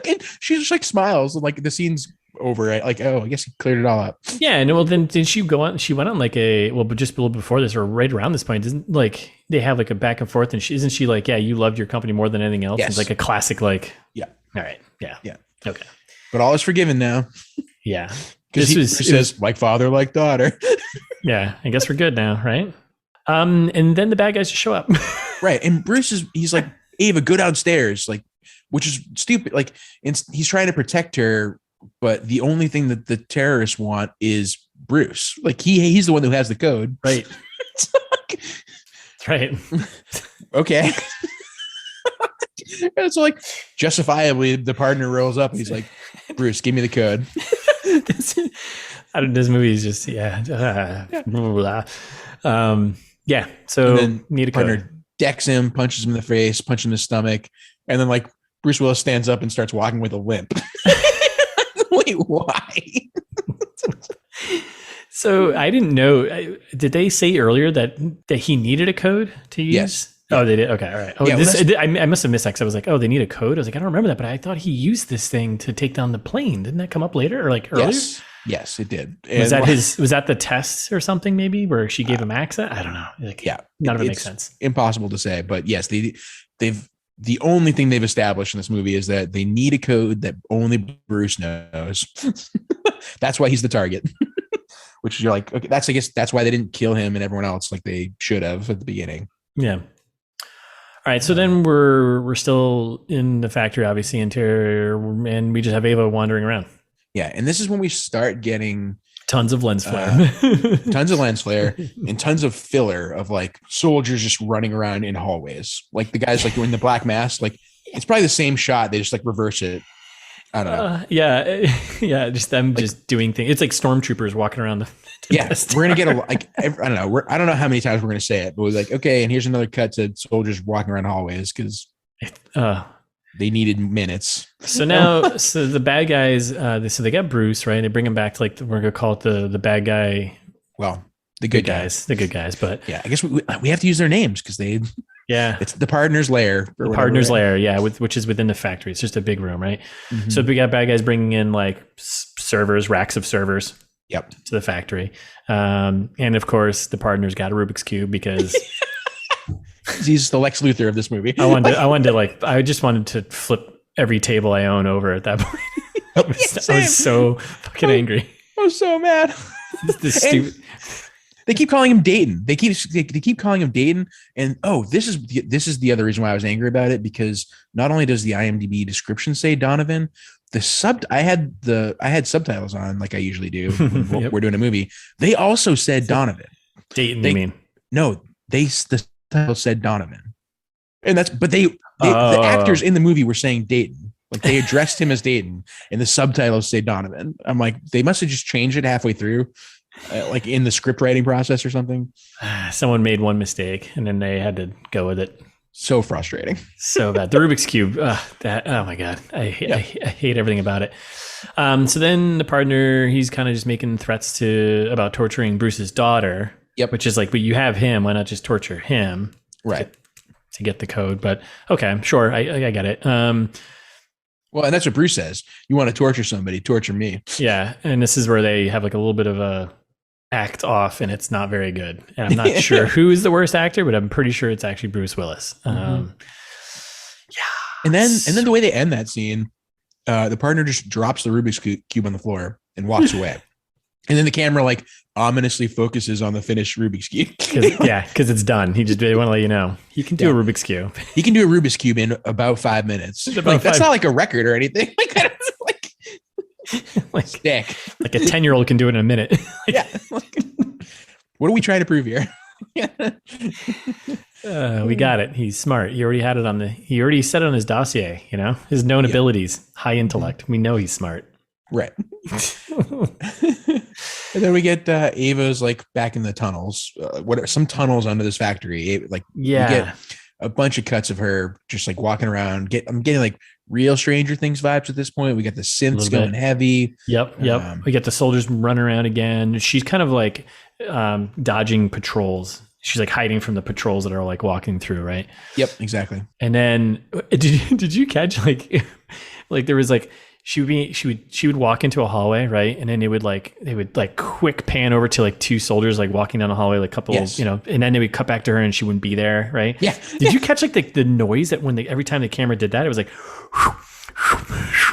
Speaker 1: And she just like smiles, and like the scene's over. Right? Like, oh, I guess he cleared it all up.
Speaker 2: Yeah, and well, then did she go on? She went on like but just a little before this, or right around this point, isn't like they have like a back and forth, and isn't she like, yeah, you loved your company more than anything else? Yes. It's like a classic, like, yeah, all right, yeah, okay,
Speaker 1: but all is forgiven now.
Speaker 2: Yeah,
Speaker 1: because he says like father, like daughter.
Speaker 2: Yeah, I guess we're good now, right? And then the bad guys just show up.
Speaker 1: Right. And he's like, "Ava, go downstairs," like, which is stupid. Like, he's trying to protect her, but the only thing that the terrorists want is Bruce. Like he's the one who has the code.
Speaker 2: Right. That's right.
Speaker 1: Okay. And so like justifiably the partner rolls up and he's like, "Bruce, give me the code." This
Speaker 2: movie is just, yeah. So need a
Speaker 1: partner
Speaker 2: code.
Speaker 1: Decks him, punches him in the face, punches him in the stomach, and then like Bruce Willis stands up and starts walking with a limp. Wait, why?
Speaker 2: So I didn't know. Did they say earlier that he needed a code to use?
Speaker 1: Yes.
Speaker 2: Oh, they did. Okay, all right. Oh, yeah, I must have missed that because I was like, oh, they need a code. I was like, I don't remember that, but I thought he used this thing to take down the plane. Didn't that come up later or like earlier?
Speaker 1: Yes, it did.
Speaker 2: Was that the test or something maybe where she gave him access? I don't know. Like, yeah, none of it makes sense.
Speaker 1: Impossible to say, but yes, the only thing they've established in this movie is that they need a code that only Bruce knows. That's why he's the target. Which you're like, okay, I guess that's why they didn't kill him and everyone else like they should have at the beginning.
Speaker 2: Yeah. All right, so then we're still in the factory, obviously interior, and we just have Ava wandering around.
Speaker 1: Yeah, and this is when we start getting
Speaker 2: tons of lens flare,
Speaker 1: and tons of filler of like soldiers just running around in hallways. Like the guys like in the black mask, like it's probably the same shot. They just like reverse it. I don't know.
Speaker 2: Yeah, just them like, just doing things. It's like stormtroopers walking around the.
Speaker 1: We're gonna get I don't know. I don't know how many times we're gonna say it, but we're like, okay, and here's another cut to soldiers walking around hallways because they needed minutes.
Speaker 2: So now, the bad guys, so they got Bruce, right? They bring him back to like we're gonna call it the bad guy.
Speaker 1: Well, the good guys,
Speaker 2: but
Speaker 1: yeah, I guess we have to use their names because it's the partner's lair.
Speaker 2: The partner's lair, yeah, which is within the factory. It's just a big room, right? Mm-hmm. So we got bad guys bringing in like servers, racks of servers.
Speaker 1: Yep.
Speaker 2: To the factory. And of course the partner's got a Rubik's Cube because
Speaker 1: he's the Lex Luthor of this movie.
Speaker 2: I just wanted to flip every table I own over at that point. I was so fucking angry.
Speaker 1: I was so mad.
Speaker 2: This stupid.
Speaker 1: They keep calling him Dayton. They keep calling him Dayton. And this is the other reason why I was angry about it, because not only does the IMDb description say Donovan, I had subtitles on like I usually do when yep. we're doing a movie. They also said Donovan.
Speaker 2: Dayton, you mean?
Speaker 1: No, the subtitles said Donovan. And the actors in the movie were saying Dayton. Like they addressed him as Dayton and the subtitles say Donovan. I'm like, they must have just changed it halfway through, like in the script writing process or something.
Speaker 2: Someone made one mistake and then they had to go with it.
Speaker 1: So frustrating.
Speaker 2: So bad. The Rubik's Cube. Oh my God. I hate everything about it. So then the partner, he's kind of just making threats about torturing Bruce's daughter.
Speaker 1: Yep.
Speaker 2: Which is like, but you have him. Why not just torture him?
Speaker 1: Right.
Speaker 2: To get the code. But okay, sure. I get it.
Speaker 1: Well, and that's what Bruce says. You want to torture somebody, torture me.
Speaker 2: Yeah. And this is where they have like a little bit of a act off and it's not very good. And I'm not sure who is the worst actor, but I'm pretty sure it's actually Bruce Willis.
Speaker 1: Yeah. And then the way they end that scene, the partner just drops the Rubik's Cube on the floor and walks away. And then the camera like ominously focuses on the finished Rubik's Cube.
Speaker 2: Because it's done. They want to let you know he can do a Rubik's Cube.
Speaker 1: He can do a Rubik's Cube in about 5 minutes. That's not like a record or anything. Like stick.
Speaker 2: Like a 10-year-old can do it in a minute.
Speaker 1: Yeah. What are we trying to prove here?
Speaker 2: We got it. He's smart. He already had it he already said it on his dossier. You know his known abilities, high intellect. We know he's smart.
Speaker 1: Right. And then we get Ava's like back in the tunnels. What are some tunnels under this factory? We get a bunch of cuts of her just like walking around. I'm getting like real Stranger Things vibes at this point. We got the synths going heavy.
Speaker 2: Yep. We get the soldiers running around again. She's kind of like dodging patrols. She's like hiding from the patrols that are like walking through, right?
Speaker 1: Yep, exactly.
Speaker 2: And then did you catch like there was like she would walk into a hallway, right? And then they would quick pan over to like two soldiers like walking down the hallway, like couple, and then they would cut back to her and she wouldn't be there, right?
Speaker 1: Yeah.
Speaker 2: Did you catch like the noise that every time the camera did that, it was like, I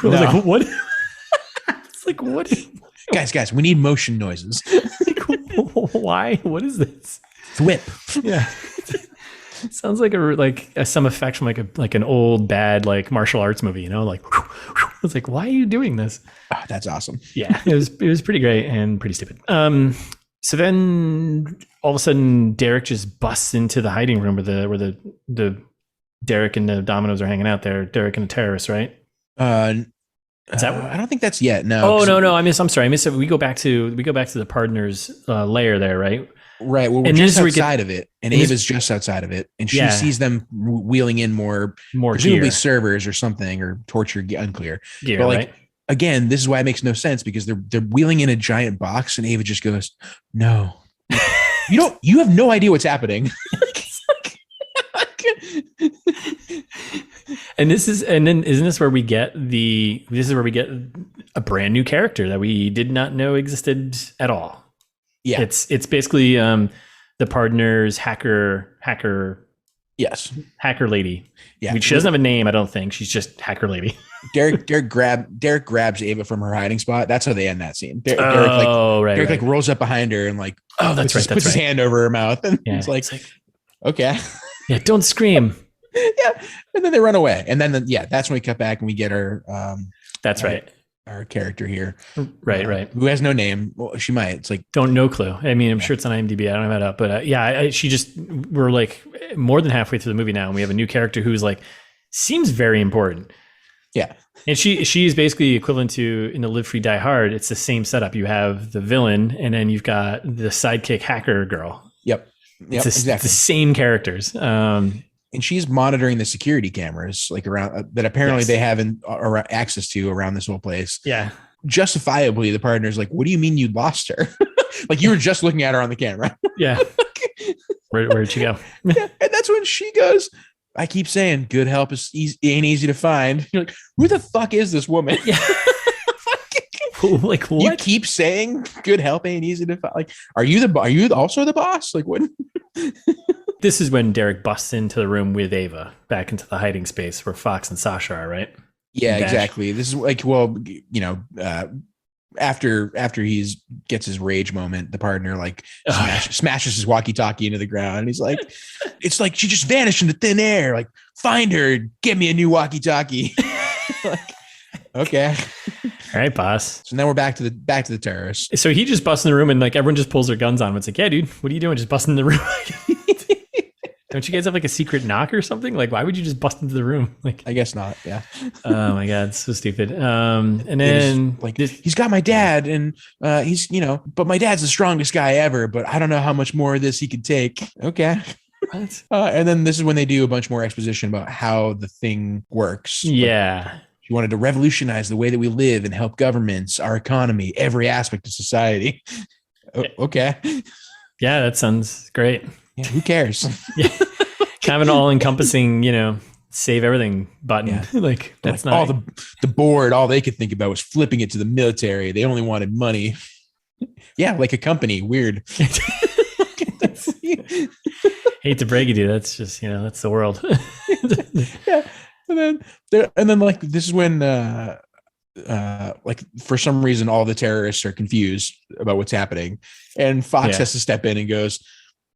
Speaker 2: was like, what? It's like, what?
Speaker 1: Guys, we need motion noises.
Speaker 2: Like, why? What is this?
Speaker 1: Whip.
Speaker 2: Yeah. Sounds like some effect from like an old bad like martial arts movie, like I was like, why are you doing this?
Speaker 1: Oh, that's awesome.
Speaker 2: Yeah, it was pretty great and pretty stupid. So then all of a sudden Derek just busts into the hiding room where the Derek and the Dominoes are hanging out there. Derek and the terrorists, right? Is that
Speaker 1: I don't think that's yet. No.
Speaker 2: Oh no. I'm sorry. I missed it. We go back to the partner's lair there, right?
Speaker 1: Right. Well, we're just outside of it, and Ava's just outside of it, and she sees them wheeling in more presumably gear. Servers or something, or torture, unclear.
Speaker 2: Gear,
Speaker 1: but like
Speaker 2: right?
Speaker 1: Again, this is why it makes no sense, because they're wheeling in a giant box, and Ava just goes, "No, you have no idea what's happening."
Speaker 2: And isn't this where we get a brand new character that we did not know existed at all?
Speaker 1: Yeah,
Speaker 2: it's basically the partner's hacker.
Speaker 1: Yes,
Speaker 2: hacker lady.
Speaker 1: Yeah,
Speaker 2: she doesn't have a name. I don't think she's just hacker lady.
Speaker 1: Derek grabs Ava from her hiding spot. That's how they end that scene. Derek like rolls up behind her and like puts his hand over her mouth, and it's like okay,
Speaker 2: yeah, don't scream.
Speaker 1: Yeah, and then they run away, and then that's when we cut back and we get our
Speaker 2: that's right.
Speaker 1: Our character here,
Speaker 2: right,
Speaker 1: who has no name. Well, she might. It's like
Speaker 2: no clue. I mean, I'm sure it's on IMDb. I don't have it up, but we're like more than halfway through the movie now, and we have a new character who's like seems very important.
Speaker 1: Yeah, and
Speaker 2: she's basically equivalent to in the Live Free Die Hard. It's the same setup. You have the villain, and then you've got the sidekick hacker girl.
Speaker 1: Yep,
Speaker 2: exactly. It's the same characters.
Speaker 1: And she's monitoring the security cameras like around that apparently they have access to around this whole place.
Speaker 2: Yeah.
Speaker 1: Justifiably, the partner's like, what do you mean you lost her? Like you were just looking at her on the camera.
Speaker 2: Yeah. Where'd she go?
Speaker 1: Yeah. And that's when she goes, I keep saying good help ain't easy to find. You're like, who the fuck is this woman?
Speaker 2: Yeah. Like what?
Speaker 1: You keep saying good help ain't easy to find. Like, are you also the boss? Like what?
Speaker 2: This is when Derek busts into the room with Ava back into the hiding space where Fox and Sasha are, right?
Speaker 1: Yeah, exactly. This is like, well, after he gets his rage moment, the partner like smashes his walkie-talkie into the ground, and he's like, it's like she just vanished into thin air. Like, find her, get me a new walkie-talkie. Okay.
Speaker 2: All right, boss.
Speaker 1: So now we're back to the terrorists.
Speaker 2: So he just busts in the room and like everyone just pulls their guns on him. It's like, yeah, dude, what are you doing? Just busting in the room. Don't you guys have like a secret knock or something? Like, why would you just bust into the room? Like,
Speaker 1: I guess not. Yeah.
Speaker 2: Oh my God. So stupid. And then
Speaker 1: like he's got my dad and he's, but my dad's the strongest guy ever, but I don't know how much more of this he could take. Okay.
Speaker 2: What?
Speaker 1: And then this is when they do a bunch more exposition about how the thing works.
Speaker 2: Yeah.
Speaker 1: Like, she wanted to revolutionize the way that we live and help governments, our economy, every aspect of society. Okay.
Speaker 2: Yeah, that sounds great.
Speaker 1: Yeah, who cares?
Speaker 2: Yeah. Kind of an all-encompassing, save everything button. Yeah. Like that's
Speaker 1: like not all the board. All they could think about was flipping it to the military. They only wanted money. Yeah, like a company. Weird.
Speaker 2: Hate to break it to you. That's just that's the world.
Speaker 1: Yeah, and then like this is when like for some reason all the terrorists are confused about what's happening, and Fox has to step in and goes,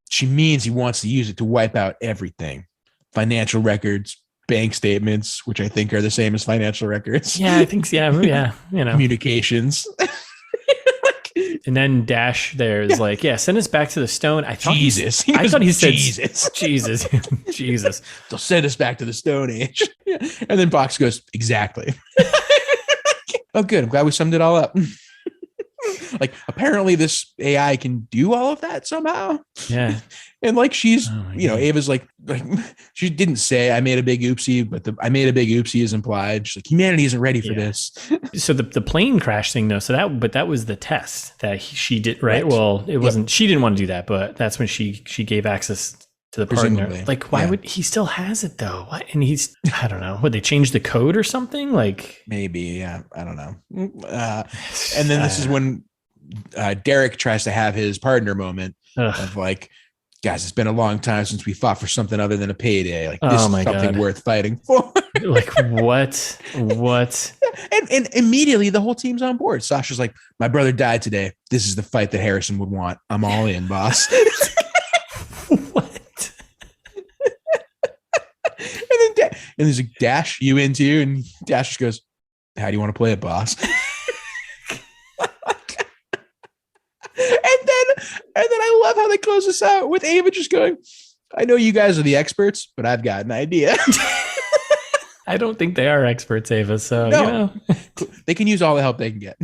Speaker 1: she means he wants to use it to wipe out everything. Financial records, bank statements, which I think are the same as financial records.
Speaker 2: Yeah, I think so. Yeah.
Speaker 1: Communications.
Speaker 2: And then Dash there is like, yeah, send us back to the stone. I thought he said Jesus.
Speaker 1: They'll send us back to the Stone Age. Yeah. And then Fox goes, exactly. Oh, good. I'm glad we summed it all up. Like, apparently this AI can do all of that somehow.
Speaker 2: Yeah.
Speaker 1: And like she's, Ava's like she didn't say I made a big oopsie, but I made a big oopsie is implied. She's like, humanity isn't ready for this.
Speaker 2: So the plane crash thing though, that was the test that she did, right? Well, it wasn't, she didn't want to do that, but that's when she gave access to the partner. Like, why would he still has it though? What? And he's, I don't know, would they change the code or something? Like
Speaker 1: maybe, yeah, I don't know. And then this is when Derek tries to have his partner moment of like, guys, it's been a long time since we fought for something other than a payday. Like, this is something worth fighting for.
Speaker 2: Like, what?
Speaker 1: And immediately the whole team's on board. Sasha's like, my brother died today. This is the fight that Harrison would want. I'm all in, boss.
Speaker 2: What?
Speaker 1: And there's like, Dash, you in too? And Dash just goes, how do you want to play it, boss? And then I love how they close this out with Ava just going, I know you guys are the experts, but I've got an idea.
Speaker 2: I don't think they are experts, Ava. So,
Speaker 1: no. They can use all the help they can get.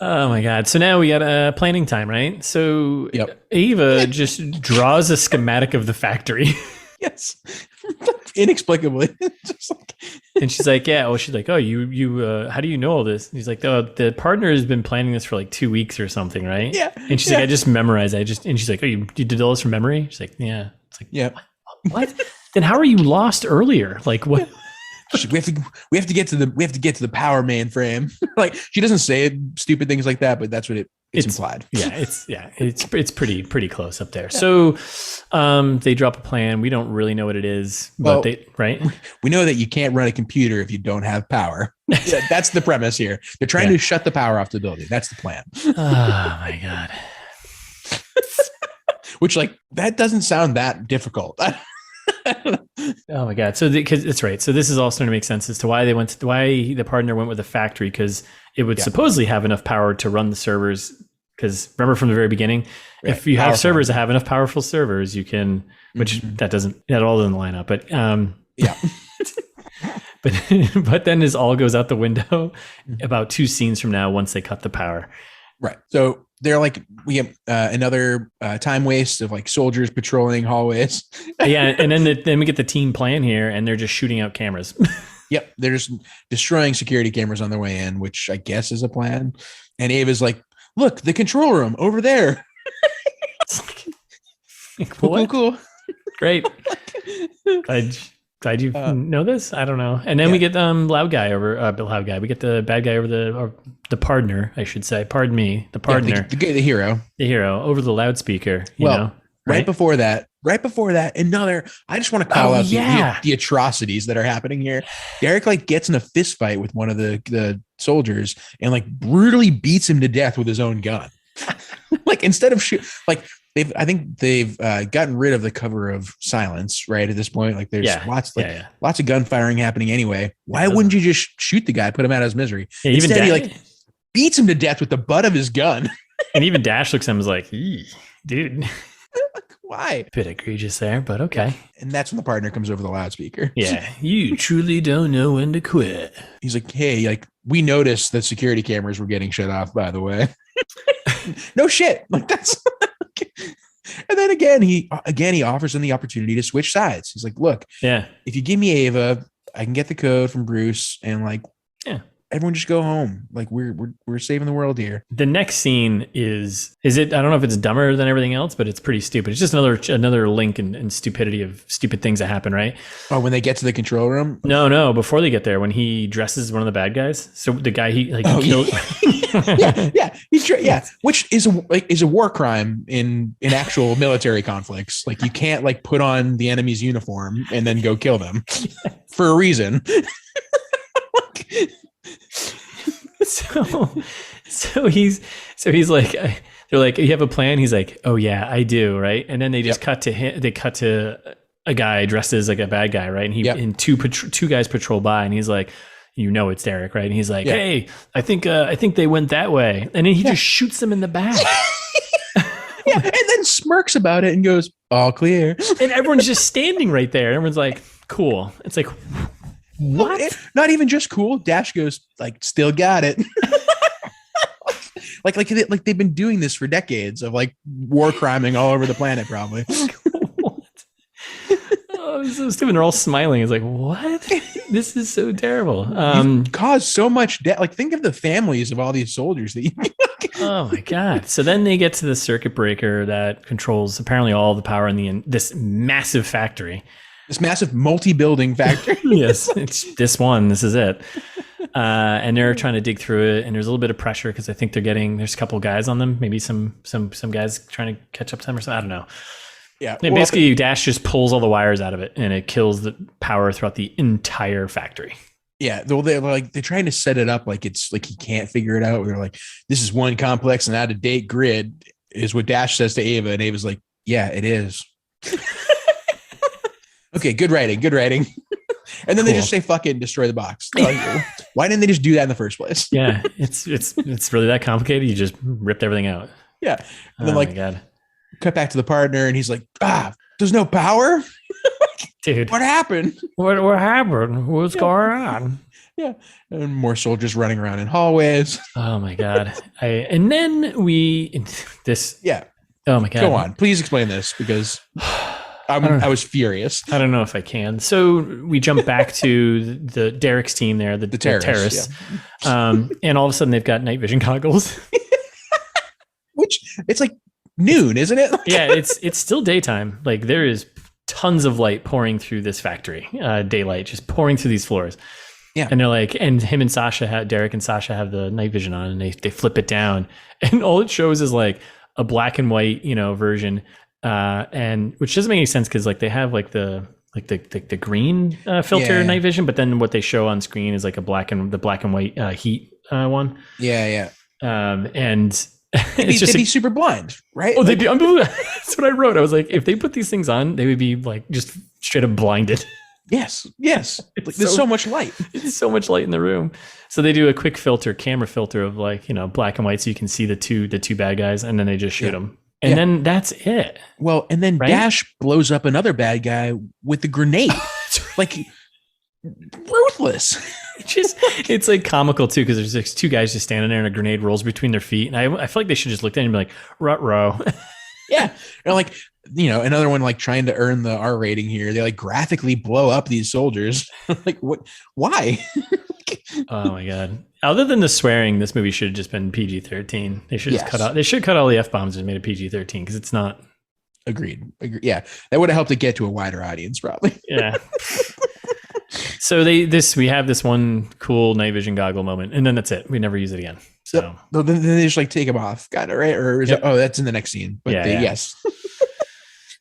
Speaker 2: Oh, my God. So now we got planning time, right? So Ava just draws a schematic of the factory.
Speaker 1: Yes. Inexplicably. Just like...
Speaker 2: And she's like, yeah. Well, she's like, oh, you how do you know all this? And he's like, oh, the partner has been planning this for like 2 weeks or something, right?
Speaker 1: Yeah.
Speaker 2: And she's like, I just memorized. And she's like, oh, you did all this from memory? She's like, yeah. It's like,
Speaker 1: yeah.
Speaker 2: What? Then how are you lost earlier? Like what?
Speaker 1: We have to get to the power mainframe. Like she doesn't say stupid things like that, but that's what it's implied.
Speaker 2: It's pretty close up there. So they drop a plan. We don't really know what it is, but
Speaker 1: we know that you can't run a computer if you don't have power. Yeah, that's the premise here. They're trying to shut the power off the building. That's the plan.
Speaker 2: Oh my God.
Speaker 1: Which like that doesn't sound that difficult.
Speaker 2: Oh my God. So because it's right. So this is all starting to make sense as to why why the partner went with a factory, because it would supposedly have enough power to run the servers. Because remember from the very beginning, if you have servers that have enough powerful servers, you can, which that all doesn't line up, but but then this all goes out the window about 2 scenes from now once they cut the power.
Speaker 1: Right. So they're like, we have another time waste of like soldiers patrolling hallways.
Speaker 2: Yeah. And then we get the team plan here and they're just shooting out cameras.
Speaker 1: Yep. They're just destroying security cameras on their way in, which I guess is a plan. And Ava's like, look, the control room over there. Cool.
Speaker 2: Great. Glad you know this. I don't know. And then we get loud guy over loud guy. We get the bad guy over the partner, I should say. Pardon me, the partner,
Speaker 1: the hero
Speaker 2: over the loudspeaker. You know,
Speaker 1: right before that, another. I just want to call out the atrocities that are happening here. Derek like gets in a fist fight with one of the soldiers and like brutally beats him to death with his own gun. Like instead of I think they've gotten rid of the cover of silence, right? At this point, like there's lots of gunfiring happening anyway. Why wouldn't you just shoot the guy, put him out of his misery?
Speaker 2: Yeah,
Speaker 1: Instead, he like beats him to death with the butt of his gun.
Speaker 2: And even Dash looks at him and is like, dude.
Speaker 1: Why?
Speaker 2: A bit egregious there, but okay.
Speaker 1: And that's when the partner comes over the loudspeaker.
Speaker 2: Yeah. You truly don't know when to quit.
Speaker 1: He's like, hey, like we noticed that security cameras were getting shut off, by the way. No shit. Like that's and then again he offers him the opportunity to switch sides. He's like, look, if you give me Ava, I can get the code from Bruce and like everyone just go home. Like we're saving the world here.
Speaker 2: The next scene is it? I don't know if it's dumber than everything else, but it's pretty stupid. It's just another link and stupidity of stupid things that happen, right?
Speaker 1: Oh, when they get to the control room?
Speaker 2: No, before they get there, when he dresses one of the bad guys. So the guy he killed. Which is a war crime in actual military conflicts. Like you can't like put on the enemy's uniform and then go kill them for a reason. So he's like, they're like, you have a plan? He's like, oh yeah, I do. Right. And then they just cut to him. They cut to a guy dressed as like a bad guy. Right. And two guys patrol by and he's like, it's Derek. Right. And he's like, hey, I think they went that way. And then he just shoots them in the back.
Speaker 1: And then smirks about it and goes, all clear.
Speaker 2: And everyone's just standing right there. Everyone's like, cool. It's like, what?
Speaker 1: Not even just cool. Dash goes like, still got it. like they've been doing this for decades of like war criming all over the planet, probably.
Speaker 2: What? Oh, this is so stupid. They're all smiling. It's like, what? This is so terrible.
Speaker 1: You've caused so much death. Like, think of the families of all these soldiers that you.
Speaker 2: Oh my god! So then they get to the circuit breaker that controls apparently all the power in this massive factory.
Speaker 1: This massive multi-building factory.
Speaker 2: Yes, it's this one. This is it. And they're trying to dig through it, and there's a little bit of pressure because I think there's a couple guys on them. Maybe some guys trying to catch up to them or something. I don't know. Yeah. And basically, Dash just pulls all the wires out of it, and it kills the power throughout the entire factory.
Speaker 1: Yeah, they're trying to set it up like it's like he can't figure it out. They're like, this is one complex and out-of-date grid, is what Dash says to Ava, and Ava's like, yeah, it is. Okay, good writing. And then they just say, fuck it, and destroy the box. Like, why didn't they just do that in the first place?
Speaker 2: Yeah, it's really that complicated. You just ripped everything out.
Speaker 1: Yeah. And then my God. Cut back to the partner, and he's like, there's no power?
Speaker 2: Dude.
Speaker 1: What happened?
Speaker 2: What happened? What's going on?
Speaker 1: Yeah. And more soldiers running around in hallways.
Speaker 2: Oh my God. And then
Speaker 1: Yeah.
Speaker 2: Oh my God.
Speaker 1: Go on. Please explain this because I was furious.
Speaker 2: I don't know if I can. So we jump back to the Derek's team there, the terrorists. Yeah. And all of a sudden they've got night vision goggles.
Speaker 1: Which it's like noon, isn't it?
Speaker 2: Yeah, it's still daytime. Like there is tons of light pouring through this factory, daylight just pouring through these floors. Yeah. And they're like, and him and Derek and Sasha have the night vision on, and they flip it down, and all it shows is like a black and white, version, and which doesn't make any sense because like they have like the green filter night vision, but then what they show on screen is like the black and white heat one.
Speaker 1: Yeah.
Speaker 2: And
Speaker 1: they'd be super blind, right?
Speaker 2: Oh, they'd be unbelievable. That's what I wrote. I was like, if they put these things on, they would be like just straight up blinded.
Speaker 1: Yes. There's so much light.
Speaker 2: It's so much light in the room. So they do a quick camera filter of like, black and white so you can see the two bad guys, and then they just shoot them. And then that's it.
Speaker 1: Well, and then Dash blows up another bad guy with a grenade. Like ruthless.
Speaker 2: It's like comical too, because there's like two guys just standing there and a grenade rolls between their feet, and I feel like they should just look at it and be like, ruh-roh.
Speaker 1: Yeah. And like, another one like trying to earn the R rating here. They like graphically blow up these soldiers. Like what? Why?
Speaker 2: Oh my God. Other than the swearing, this movie should have just been PG-13. They should just cut all the F-bombs and made it PG-13 because it's not.
Speaker 1: Agreed. Yeah. That would have helped it get to a wider audience probably.
Speaker 2: Yeah. So we have this one cool night vision goggle moment, and then that's it. We never use it again. So
Speaker 1: then they just like take them off, kind of, right? Or is that's in the next scene? But yes.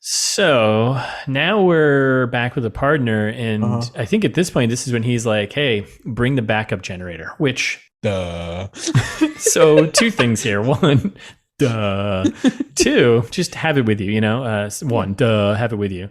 Speaker 2: So now we're back with a partner, and I think at this point, this is when he's like, "Hey, bring the backup generator." Which,
Speaker 1: duh.
Speaker 2: So two things here. One, Duh. Two, just have it with you, one, duh, have it with you.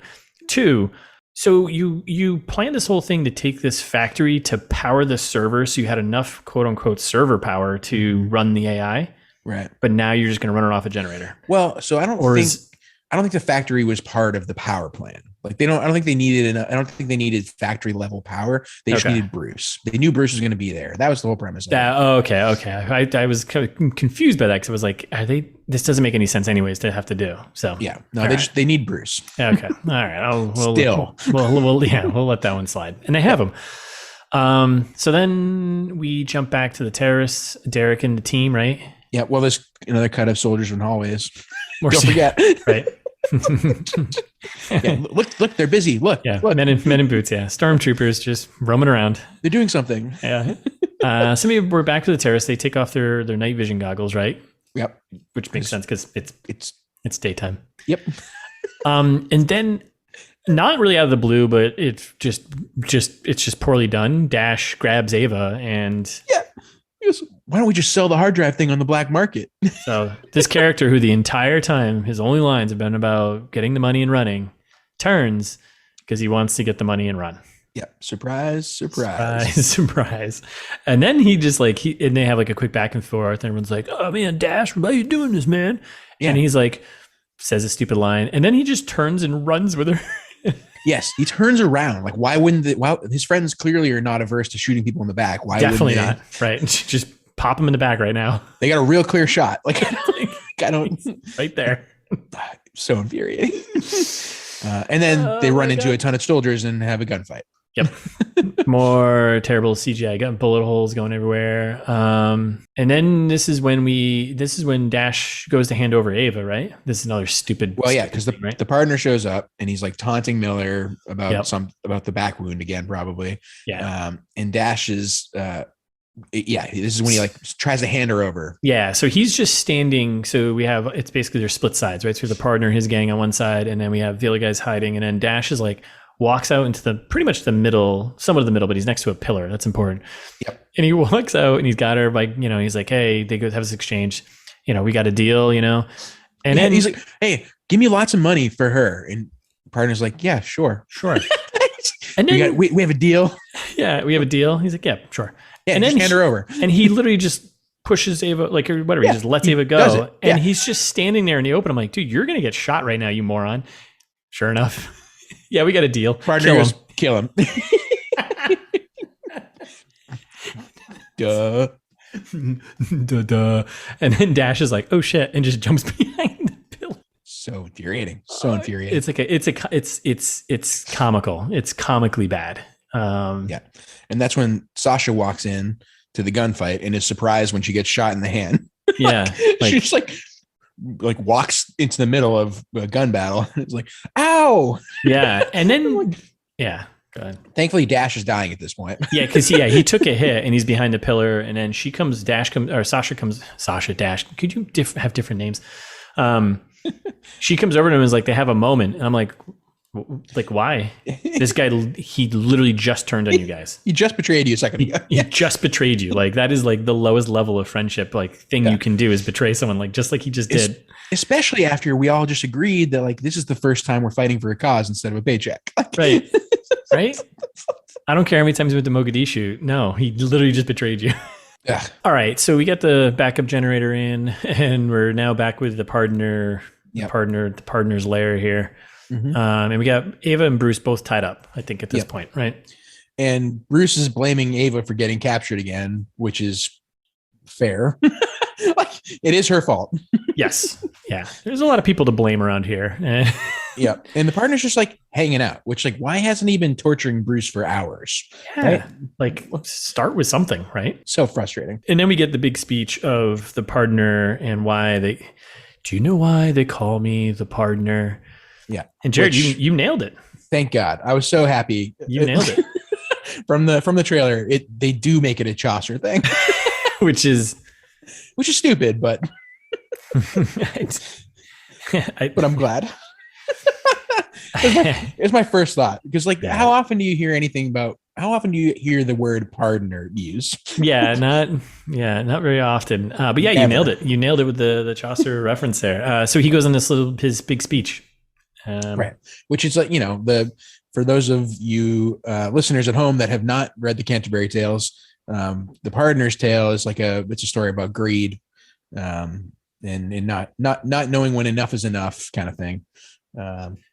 Speaker 2: Two, so you planned this whole thing to take this factory to power the server, so you had enough quote unquote server power to run the AI.
Speaker 1: Right.
Speaker 2: But now you're just going to run it off a generator.
Speaker 1: Well, so I don't think the factory was part of the power plan. Like I don't think they needed factory level power. They just needed Bruce. They knew Bruce was going to be there. That was the whole premise.
Speaker 2: Okay. I was kind of confused by that because I was like, this doesn't make any sense anyways to have to do. So
Speaker 1: yeah, no, they need Bruce.
Speaker 2: Okay. All right. We'll let that one slide. And they have him. So then we jump back to the terrorists, Derek and the team, right?
Speaker 1: Yeah. Well, there's another cut of soldiers in hallways. Don't forget.
Speaker 2: Right.
Speaker 1: Yeah, look, they're busy. Look,
Speaker 2: men in boots. Yeah, stormtroopers just roaming around.
Speaker 1: They're doing something.
Speaker 2: Yeah. So maybe we're back to the terrorists. They take off their night vision goggles, right?
Speaker 1: Yep.
Speaker 2: Which makes sense because it's daytime.
Speaker 1: Yep.
Speaker 2: And then, not really out of the blue, but it's just poorly done. Dash grabs Ava and
Speaker 1: why don't we just sell the hard drive thing on the black market?
Speaker 2: So this character, who the entire time his only lines have been about getting the money and running, turns because he wants to get the money and run.
Speaker 1: Yeah. Surprise.
Speaker 2: And then he just and they have like a quick back and forth. And everyone's like, "Oh man, Dash, why are you doing this, man?" Yeah. And he's like, says a stupid line, and then he just turns and runs with her.
Speaker 1: Yes, he turns around. Like, why wouldn't his friends clearly are not averse to shooting people in the back? Why
Speaker 2: definitely not? Right. Just pop him in the back right now.
Speaker 1: They got a real clear shot. Like, I don't
Speaker 2: right there.
Speaker 1: So infuriating. And then they run into a ton of soldiers and have a gunfight.
Speaker 2: Yep. More terrible CGI, got bullet holes going everywhere. And then this is when Dash goes to hand over Ava, right? This is another stupid.
Speaker 1: Well, yeah, because the partner shows up and he's like taunting Miller about about the back wound again, probably.
Speaker 2: Yeah.
Speaker 1: And Dash is this is when he tries to hand her over.
Speaker 2: Yeah. So he's just standing. So it's basically their split sides, right? So the partner, his gang on one side, and then we have the other guys hiding, and then Dash is walks out into pretty much the middle, somewhat of the middle, but he's next to a pillar. That's important.
Speaker 1: Yep.
Speaker 2: And he walks out and he's got her he's like, "Hey," they go have this exchange, "We got a deal, And then
Speaker 1: he's like, "Hey, give me lots of money for her." And the partner's like, "Yeah, sure." And then we have a deal.
Speaker 2: Yeah, we have a deal. He's like, "Yeah, sure."
Speaker 1: Yeah, and then hand her over.
Speaker 2: And he literally just pushes Ava, or whatever. He just lets Ava go. And he's just standing there in the open. I'm like, dude, you're going to get shot right now, you moron. Sure enough. Yeah, we got a deal.
Speaker 1: Partner goes, kill him. Duh.
Speaker 2: Duh. And then Dash is like, "Oh shit," and just jumps behind the pillar.
Speaker 1: So infuriating. Infuriating.
Speaker 2: It's comical. It's comically bad.
Speaker 1: Yeah. And that's when Sasha walks in to the gunfight and is surprised when she gets shot in the hand.
Speaker 2: Yeah.
Speaker 1: She just walks into the middle of a gun battle. It's like, ow.
Speaker 2: Yeah. And then, yeah. Go ahead.
Speaker 1: Thankfully, Dash is dying at this point.
Speaker 2: Yeah, because he took a hit and he's behind the pillar, and then Sasha comes. Dash. Could you have different names? She comes over to him and is like, they have a moment, and I'm like, why? This guy, he literally just turned on you guys.
Speaker 1: He just betrayed you a second ago.
Speaker 2: He just betrayed you. That is the lowest level of friendship thing you can do is betray someone just like he just did. Especially
Speaker 1: after we all just agreed that this is the first time we're fighting for a cause instead of a paycheck.
Speaker 2: Right. Right? I don't care how many times he went to Mogadishu. No, he literally just betrayed you.
Speaker 1: Yeah.
Speaker 2: All right. So we get the backup generator in, and we're now back with the partner, the partner's lair here. Mm-hmm. And we got Ava and Bruce both tied up, I think, at this point, right?
Speaker 1: And Bruce is blaming Ava for getting captured again, which is fair. It is her fault.
Speaker 2: Yes. Yeah. There's a lot of people to blame around here.
Speaker 1: Yeah. And the partner's just hanging out, which why hasn't he been torturing Bruce for hours?
Speaker 2: Yeah. Right? Let's start with something, right?
Speaker 1: So frustrating.
Speaker 2: And then we get the big speech of the partner and do you know why they call me the partner?
Speaker 1: Yeah.
Speaker 2: And Jared, you nailed it.
Speaker 1: Thank God. I was so happy.
Speaker 2: You nailed it.
Speaker 1: From the trailer, they do make it a Chaucer thing.
Speaker 2: which is
Speaker 1: stupid, but but I'm glad. It's my first thought, because how often do you hear anything about how often do you hear the word pardoner used?
Speaker 2: Not very often. But yeah, you nailed it. You nailed it with the Chaucer reference there. So he goes on his big speech.
Speaker 1: Right. Which is like, for those of you listeners at home that have not read the Canterbury Tales, the Pardoner's Tale is it's a story about greed, and not knowing when enough is enough kind of thing.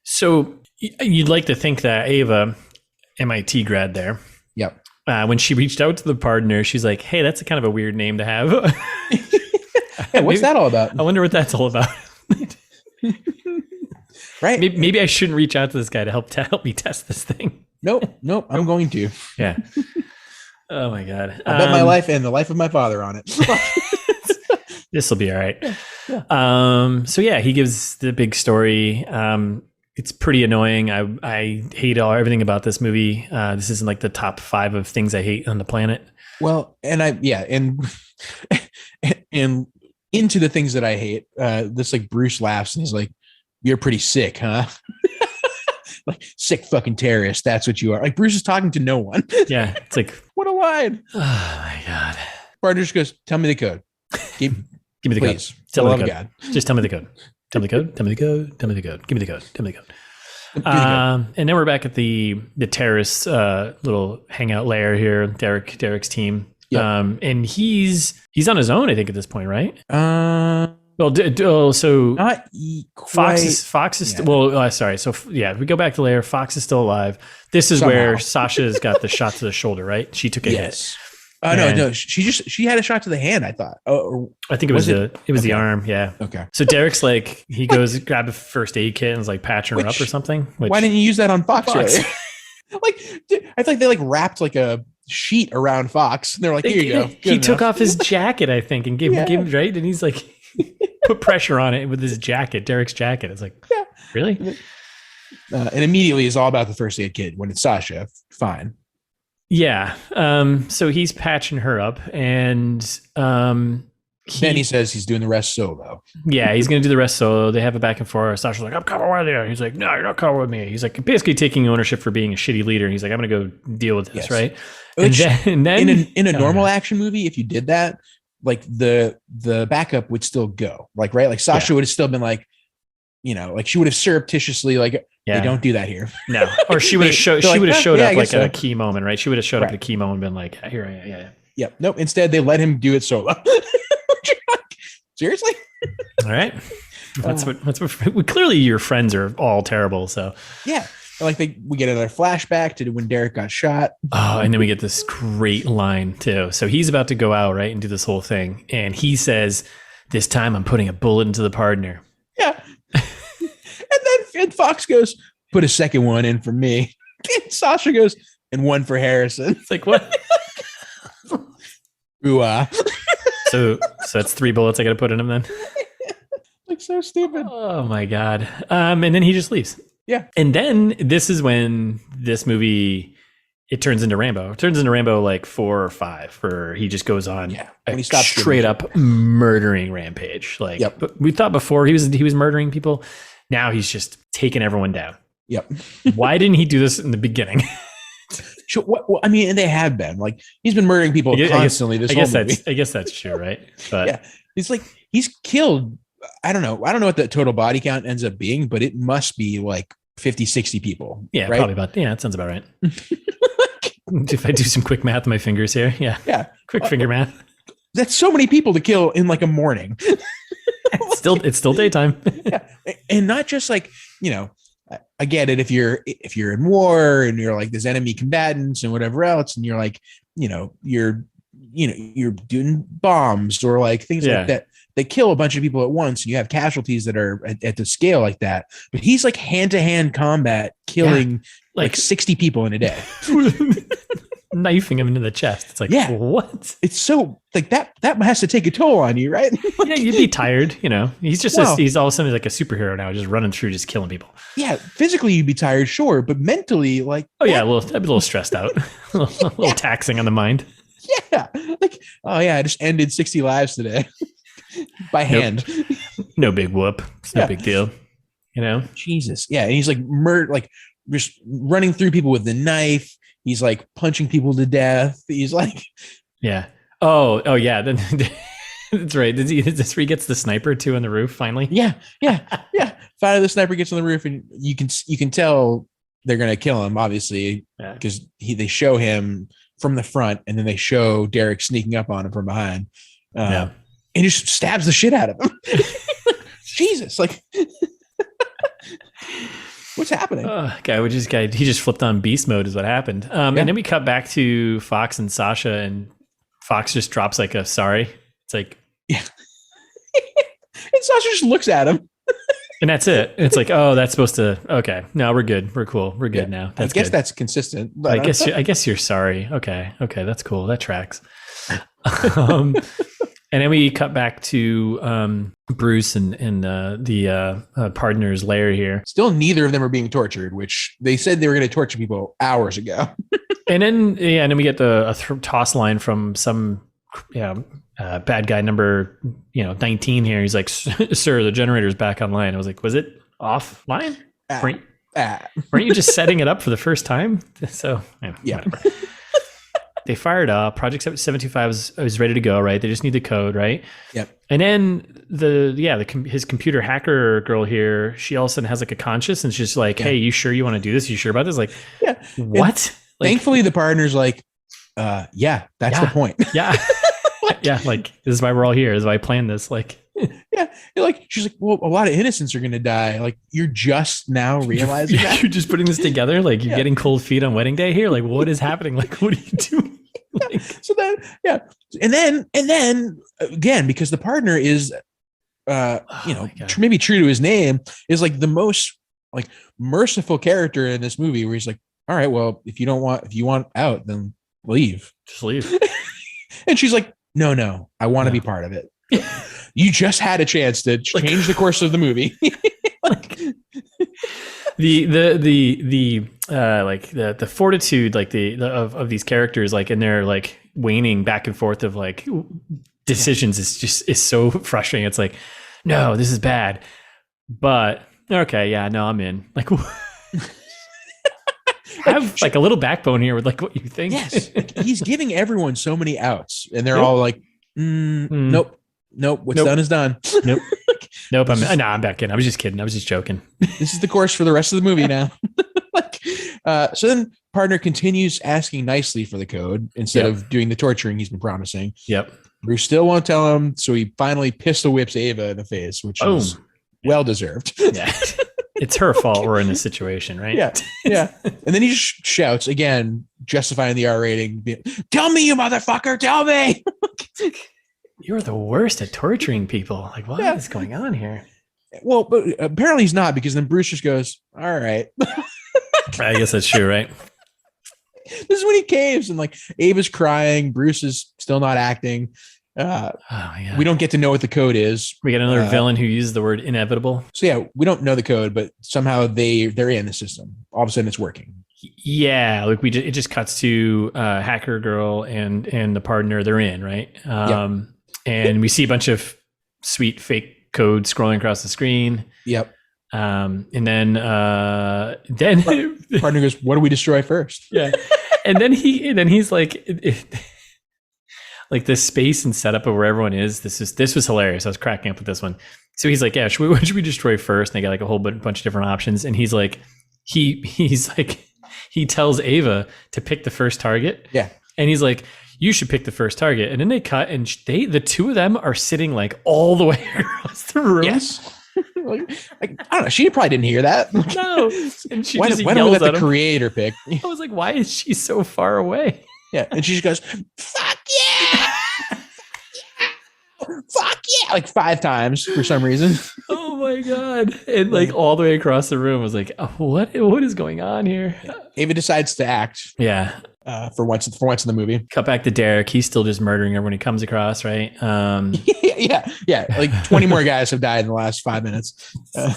Speaker 2: So you'd like to think that Eva, MIT grad there.
Speaker 1: Yep.
Speaker 2: When she reached out to the pardoner, she's like, "Hey, that's a kind of a weird name to have."
Speaker 1: Hey, what's that all about?
Speaker 2: I wonder what that's all about.
Speaker 1: Right.
Speaker 2: Maybe I shouldn't reach out to this guy to help me test this thing.
Speaker 1: Nope. I'm going to.
Speaker 2: Yeah. Oh my God.
Speaker 1: I bet my life and the life of my father on it.
Speaker 2: This will be all right. Yeah. So yeah, he gives the big story. It's pretty annoying. I hate everything about this movie. This isn't like the top 5 of things I hate on the planet.
Speaker 1: Well, and and into the things that I hate, this like Bruce laughs and he's like, "You're pretty sick, huh?" Like, sick fucking terrorist. That's what you are. Like, Bruce is talking to no one.
Speaker 2: Yeah. It's like,
Speaker 1: what a line.
Speaker 2: Oh my God.
Speaker 1: Partner just goes, "Tell me the code. Give
Speaker 2: me the
Speaker 1: please.
Speaker 2: Code. Tell me the code.
Speaker 1: God.
Speaker 2: Just tell me the code. Tell me the code. Tell me the code. Tell me the code. Give me the code. Tell me the code." And then we're back at the terrorist little hangout lair here. Derek's team. Yep. And he's on his own, I think, at this point, right? So
Speaker 1: not
Speaker 2: Fox is sorry. So yeah, we go back to lair. Fox is still alive. This is where Sasha's got the shot to the shoulder, right? She took a hit.
Speaker 1: No. She had a shot to the hand, I thought.
Speaker 2: I think it was the arm. Yeah.
Speaker 1: Okay.
Speaker 2: So Derek's like, he goes grab a first aid kit and is like patching her up or something.
Speaker 1: Why didn't you use that on Fox? Right? Like, I think they like wrapped like a sheet around Fox. And they're like, "Here you go."
Speaker 2: He took off his jacket, I think, and gave him right. And he's like, put pressure on it with his jacket, Derek's jacket. It's like, really?
Speaker 1: And immediately is all about the first aid kit when it's Sasha. Fine.
Speaker 2: Yeah. So he's patching her up, and
Speaker 1: then he says he's doing the rest solo.
Speaker 2: Yeah, he's going to do the rest solo. They have a back and forth. Sasha's like, "I'm coming with you." He's like, "No, you're not coming with me." He's like basically taking ownership for being a shitty leader. And he's like, "I'm going to go deal with this," right?
Speaker 1: Which, and then in a normal action movie, if you did that, like the backup would still go, like, right? Like Sasha would have still been like, like she would have surreptitiously like, "They don't do that here." No,
Speaker 2: or she would have showed up like at a key moment, right? She would have showed up at a key moment and been like, "Here I am." Yeah.
Speaker 1: Yep. Nope. Instead, they let him do it solo. Seriously?
Speaker 2: All right. That's what clearly your friends are all terrible. So
Speaker 1: yeah. Like we get another flashback to when Derek got shot.
Speaker 2: Oh, and then we get this great line too. So he's about to go out, right, and do this whole thing. And he says, "This time I'm putting a bullet into the partner."
Speaker 1: Yeah. and Fox goes, "Put a second one in for me." And Sasha goes, "And one for Harrison."
Speaker 2: It's like, what?
Speaker 1: Ooh,
Speaker 2: So that's 3 bullets I got to put in him then.
Speaker 1: Like, so stupid.
Speaker 2: Oh my God. And then he just leaves.
Speaker 1: Yeah.
Speaker 2: And then this is when this movie, it turns into Rambo. It turns into Rambo like 4 or 5, where he just goes on a straight up murdering rampage. Like, we thought before he was murdering people. Now he's just taking everyone down.
Speaker 1: Yep.
Speaker 2: Why didn't he do this in the beginning?
Speaker 1: Sure. Well, I mean, and they have been, like, he's been murdering people constantly. I
Speaker 2: guess that's true, right? But
Speaker 1: yeah, it's like he's killed. I don't know what the total body count ends up being, but it must be like 50, 60 people.
Speaker 2: Yeah,
Speaker 1: right?
Speaker 2: Probably about. Yeah, that sounds about right. If I do some quick math with my fingers here, yeah, quick finger math.
Speaker 1: That's so many people to kill in like a morning.
Speaker 2: It's still daytime.
Speaker 1: Yeah, and not just like, I get it if you're in war and you're like, there's enemy combatants and whatever else, and you're like, you're doing bombs or like things like that. They kill a bunch of people at once, and you have casualties that are at the scale like that. But he's like hand-to-hand combat, killing like 60 people in a day,
Speaker 2: knifing him into the chest. It's like, what?
Speaker 1: It's so like that has to take a toll on you, right?
Speaker 2: Yeah, you'd be tired. He's just he's all of a sudden like a superhero now, just running through, just killing people.
Speaker 1: Yeah, physically you'd be tired, sure, but mentally, like,
Speaker 2: I'd be a little stressed out, a little taxing on the mind.
Speaker 1: Yeah, like, oh yeah, I just ended 60 lives today. By hand.
Speaker 2: No big whoop. It's no big deal.
Speaker 1: Jesus. Yeah. And he's like just running through people with the knife. He's like punching people to death. He's like,
Speaker 2: yeah. Oh yeah. Then that's right. Is this where he gets the sniper too on the roof finally?
Speaker 1: Yeah. Finally, the sniper gets on the roof, and you can tell they're gonna kill him, obviously, because they show him from the front, and then they show Derek sneaking up on him from behind, and just stabs the shit out of him. Jesus, like, what's happening?
Speaker 2: He just flipped on beast mode is what happened. And then we cut back to Fox and Sasha, and Fox just drops like a sorry. It's like,
Speaker 1: yeah. And Sasha just looks at him.
Speaker 2: And that's it. It's like, oh, that's supposed to, okay. No, we're good. We're cool. We're good now.
Speaker 1: I guess that's consistent. But
Speaker 2: I guess you're sorry. Okay. That's cool. That tracks. And then we cut back to Bruce and the partner's lair here.
Speaker 1: Still, neither of them are being tortured, which they said they were going to torture people hours ago.
Speaker 2: And then we get a toss line from some bad guy number 19 here. He's like, sir, the generator's back online. I was like, was it offline? Weren't you just setting it up for the first time? So yeah. They fired up. Project 725 is ready to go, right? They just need the code, right?
Speaker 1: Yep.
Speaker 2: And then his computer hacker girl here, she all of a sudden has like a conscience, and she's like, hey, you sure you want to do this? You sure about this? Like, what?
Speaker 1: Thankfully, the partner's like, that's the point.
Speaker 2: Yeah. Yeah, like, this is why we're all here. This is why I planned this. Like,
Speaker 1: she's like, well, a lot of innocents are going to die. Like, you're just now realizing that?
Speaker 2: You're just putting this together? Like, you're getting cold feet on wedding day here? Like, what is happening? Like, what are you doing? Like,
Speaker 1: so then, And then again, because the partner is, maybe true to his name, is like the most like merciful character in this movie, where he's like, all right, well, if you want out, then leave.
Speaker 2: Just leave.
Speaker 1: And she's like, no, I want to be part of it. You just had a chance to change the course of the movie. The fortitude, like of these characters, like, and they're like waning back and forth of like decisions is so frustrating. It's like, no, this is bad, but okay, no, I'm in. Like, have like a little backbone here with like what you think. Yes, like, he's giving everyone so many outs, and they're all like, nope. What's done is done.
Speaker 2: Nope. I'm back in. I was just kidding. I was just joking.
Speaker 1: This is the course for the rest of the movie now. So then partner continues asking nicely for the code instead of doing the torturing he's been promising.
Speaker 2: Yep.
Speaker 1: Bruce still won't tell him, so he finally pistol whips Eva in the face, which is well deserved.
Speaker 2: Yeah. It's her fault we're in this situation, right?
Speaker 1: Yeah. And then he just shouts again, justifying the R rating. Tell me, you motherfucker, tell me.
Speaker 2: You're the worst at torturing people. Like, what is going on here?
Speaker 1: Well, but apparently he's not, because then Bruce just goes, all right.
Speaker 2: I guess that's true, right?
Speaker 1: This is when he caves, and like Ava's crying. Bruce is still not acting. We don't get to know what the code is. We get another villain who uses the word inevitable. So we don't know the code, but somehow they're in the system. All of a sudden it's working. Yeah, like it just cuts to hacker girl and the partner. They're in, right? And we see a bunch of sweet fake code scrolling across the screen. Yep. And then partner goes, "What do we destroy first?" Yeah. And then he's like, like the space and setup of where everyone is. This was hilarious. I was cracking up with this one. So he's like, "Yeah, what should we destroy first?" And they got like a whole bunch of different options. And he's like, he's like, he tells Ava to pick the first target. Yeah. And he's like, "You should pick the first target." And then they cut, and the two of them are sitting like all the way across the room. Yes. like, I don't know. She probably didn't hear that. No. And she why don't we let the creator pick? I was like, why is she so far away? Yeah. And she just goes, "Fuck yeah! Fuck yeah!" Like 5 times for some reason. Oh my God. And like all the way across the room was like, what is going on here? Ava decides to act. Yeah. For once in the movie. Cut back to Derek. He's still just murdering everyone he comes across, right? Yeah. Like 20 more guys have died in the last 5 minutes. And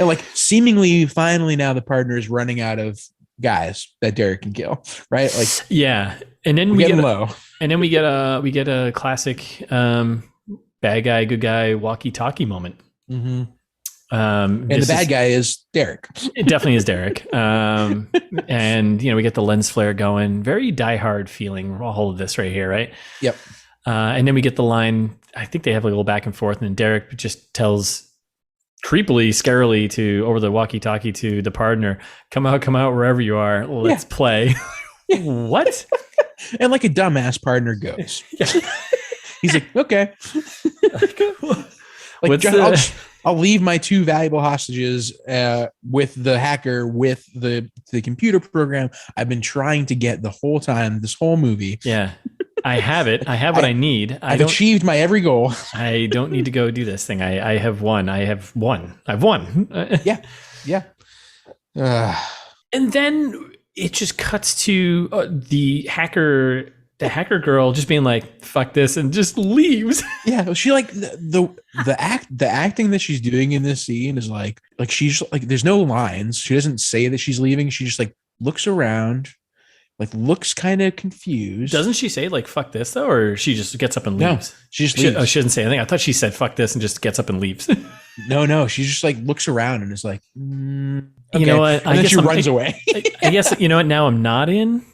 Speaker 1: like seemingly finally now the partner is running out of guys that Derek can kill, right? Like, yeah. And then we get low. And then we get a classic bad guy, good guy walkie-talkie moment. Mm-hmm. And the bad guy is Derek.
Speaker 2: It definitely is Derek. And we get the lens flare going. Very Die Hard feeling all of this right here, right?
Speaker 1: Yep.
Speaker 2: And then we get the line. I think they have a little back and forth, and then Derek just tells creepily, scarily over the walkie-talkie to the partner, come out wherever you are. Let's play. What?
Speaker 1: And like a dumbass partner goes. He's like, okay. I'll leave my 2 valuable hostages with the hacker, with the computer program I've been trying to get the whole time, this whole movie.
Speaker 2: Yeah. I have it. I have what I need.
Speaker 1: I've achieved my every goal.
Speaker 2: I don't need to go do this thing. I have won. I've won.
Speaker 1: Yeah.
Speaker 2: And then it just cuts to the hacker girl just being like, fuck this, and just leaves. Yeah.
Speaker 1: She like the acting that she's doing in this scene is like she's like, there's no lines. She doesn't say that she's leaving. She just like looks around, like looks kind of confused.
Speaker 2: Doesn't she say like, fuck this though? Or she just gets up and leaves?
Speaker 1: No, she just leaves.
Speaker 2: She doesn't say anything. I thought she said fuck this and just gets up and leaves.
Speaker 1: No. She just like looks around and is like, okay.
Speaker 2: You know what?
Speaker 1: And then she runs away.
Speaker 2: I guess, you know what? Now I'm not in.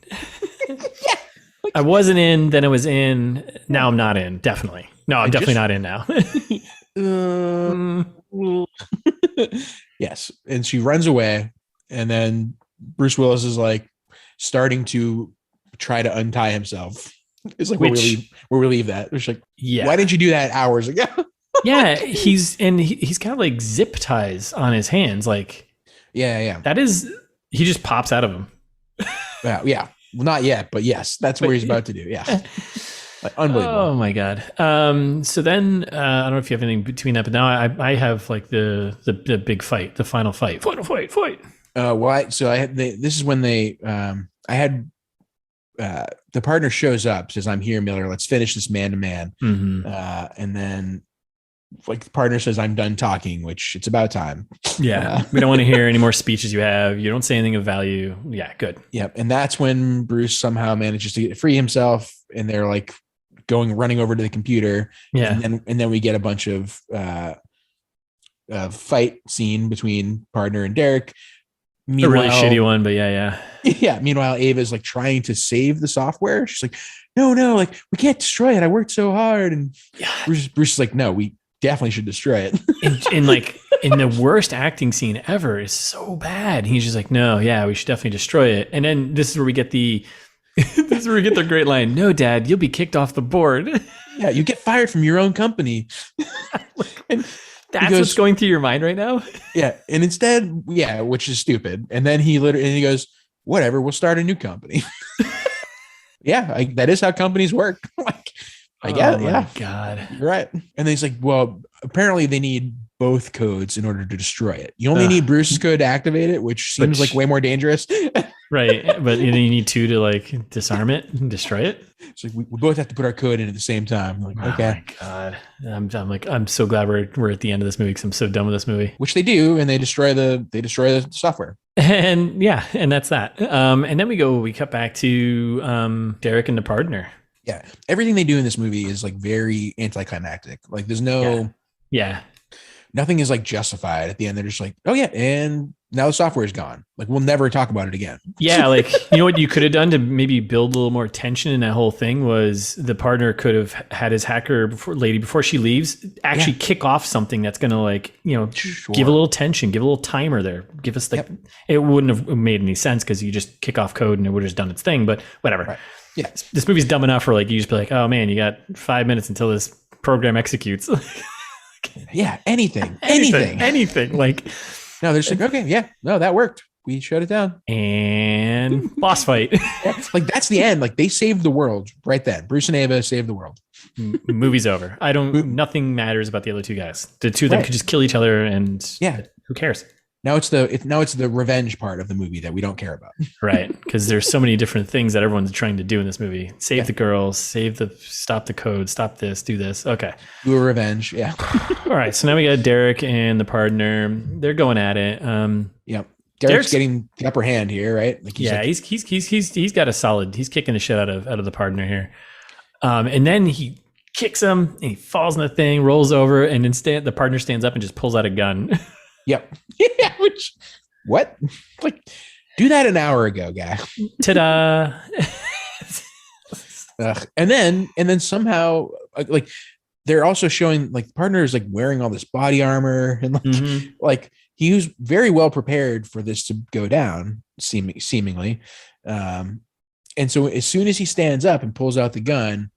Speaker 2: I wasn't in, then I was in. Now I'm not in. Definitely. No, I'm definitely not in now.
Speaker 1: Yes. And she runs away. And then Bruce Willis is like starting to try to untie himself. It's like, we'll relieve that. It's like, why didn't you do that hours ago?
Speaker 2: Yeah. He's kind of like zip ties on his hands. Like,
Speaker 1: yeah.
Speaker 2: That is, he just pops out of him.
Speaker 1: Yeah. Well, not yet, but yes, that's what he's about to do. Yeah. Like, unbelievable. Oh
Speaker 2: my God. So then I don't know if you have anything between that, but now I have like the big fight, the final fight.
Speaker 1: This is when I had the partner shows up, says, I'm here, Miller. Let's finish this man to man. And then like the partner says, I'm done talking, which it's about time.
Speaker 2: Yeah. We don't want to hear any more speeches you have. You don't say anything of value. Yeah. Good.
Speaker 1: Yep. And that's when Bruce somehow manages to free himself, and they're like running over to the computer.
Speaker 2: Yeah.
Speaker 1: And then we get a bunch of fight scene between partner and Derek.
Speaker 2: A really shitty one, but yeah.
Speaker 1: Yeah. Meanwhile, Ava's like trying to save the software. She's like, no, like we can't destroy it. I worked so hard. And Bruce is like, no, we definitely should destroy it.
Speaker 2: and like in the worst acting scene ever is so bad. He's just like, no, yeah, we should definitely destroy it. And then this is where we get the great line. No, Dad, you'll be kicked off the board.
Speaker 1: Yeah, you get fired from your own company.
Speaker 2: And that's what's going through your mind right now.
Speaker 1: Yeah, and instead, which is stupid. And then he goes, whatever, we'll start a new company. Yeah, that is how companies work. Like, I guess. Oh my
Speaker 2: God.
Speaker 1: You're right. And then he's like, well, apparently they need both codes in order to destroy it. You only need Bruce's code to activate it, which seems like way more dangerous.
Speaker 2: Right. But you need 2 to like disarm it and destroy it.
Speaker 1: So we both have to put our code in at the same time. I'm like, okay.
Speaker 2: Oh my God. I'm so glad we're at the end of this movie because I'm so done with this movie.
Speaker 1: Which they do, and they destroy the software.
Speaker 2: And and that's that. And then we cut back to Derek and the partner.
Speaker 1: Yeah. Everything they do in this movie is like very anticlimactic. Like there's nothing is like justified at the end. They're just like, oh yeah. And now the software is gone. Like we'll never talk about it again.
Speaker 2: Yeah. Like, you know what you could have done to maybe build a little more tension in that whole thing was the partner could have had his hacker before she leaves, actually kick off something that's going to like, give a little tension, give a little timer there. Give us like, it wouldn't have made any sense because you just kick off code and it would have just done its thing, but whatever. Right.
Speaker 1: Yeah.
Speaker 2: This movie's dumb enough for like, you just be like, oh man, you got 5 minutes until this program executes.
Speaker 1: Yeah. Anything.
Speaker 2: Like,
Speaker 1: no, they're just like, okay, yeah, no, that worked. We shut it down.
Speaker 2: And boss fight.
Speaker 1: Like that's the end. Like they saved the world right then. Bruce and Eva saved the world.
Speaker 2: Movie's over. Nothing matters about the other 2 guys. The 2 of them could just kill each other and who cares?
Speaker 1: Now it's the revenge part of the movie that we don't care about.
Speaker 2: Right. Because there's so many different things that everyone's trying to do in this movie. Save the girls, stop the code, stop this, do this. Okay.
Speaker 1: Do a revenge. Yeah.
Speaker 2: All right. So now we got Derek and the partner. They're going at it.
Speaker 1: Yeah. Derek's getting the upper hand here, right? Like
Speaker 2: he's got a solid, he's kicking the shit out of the partner here. And then he kicks him and he falls in the thing, rolls over, and instead the partner stands up and just pulls out a gun.
Speaker 1: Yep. Yeah. Which, what? Like, do that an hour ago, guy.
Speaker 2: Ta-da.
Speaker 1: And then somehow, like, they're also showing like the partner is like wearing all this body armor and like he was very well prepared for this to go down, seemingly. And so as soon as he stands up and pulls out the gun,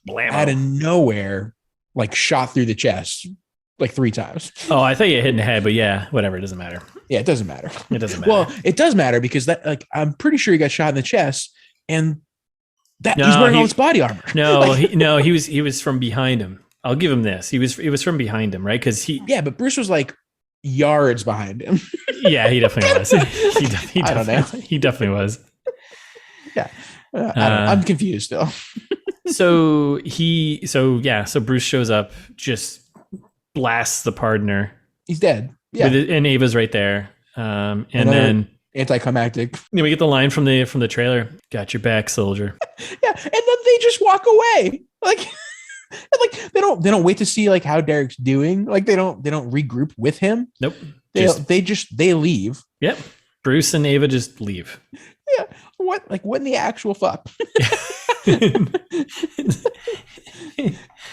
Speaker 1: Blammo. Out of nowhere, like shot through the chest like 3 times.
Speaker 2: Oh, I thought you hit in the head, but yeah, whatever. It doesn't matter.
Speaker 1: Yeah, it doesn't matter.
Speaker 2: It doesn't matter.
Speaker 1: Well, it does matter because that, like, I'm pretty sure he got shot in the chest, and that he's wearing all this body armor.
Speaker 2: No, like, he was from behind him. I'll give him this. He was from behind him, right? Because
Speaker 1: but Bruce was like yards behind him.
Speaker 2: Yeah, he definitely was. He definitely was.
Speaker 1: Yeah, I'm confused still.
Speaker 2: So Bruce shows up, just blasts the partner.
Speaker 1: He's dead. Yeah,
Speaker 2: and Eva's right there. And then
Speaker 1: anticlimactic.
Speaker 2: We get the line from the trailer. Got your back, soldier.
Speaker 1: Yeah, and then they just walk away. Like they don't wait to see like how Derek's doing. Like they don't regroup with him.
Speaker 2: Nope.
Speaker 1: They leave.
Speaker 2: Yep. Bruce and Eva just leave.
Speaker 1: Yeah. What in the actual fuck?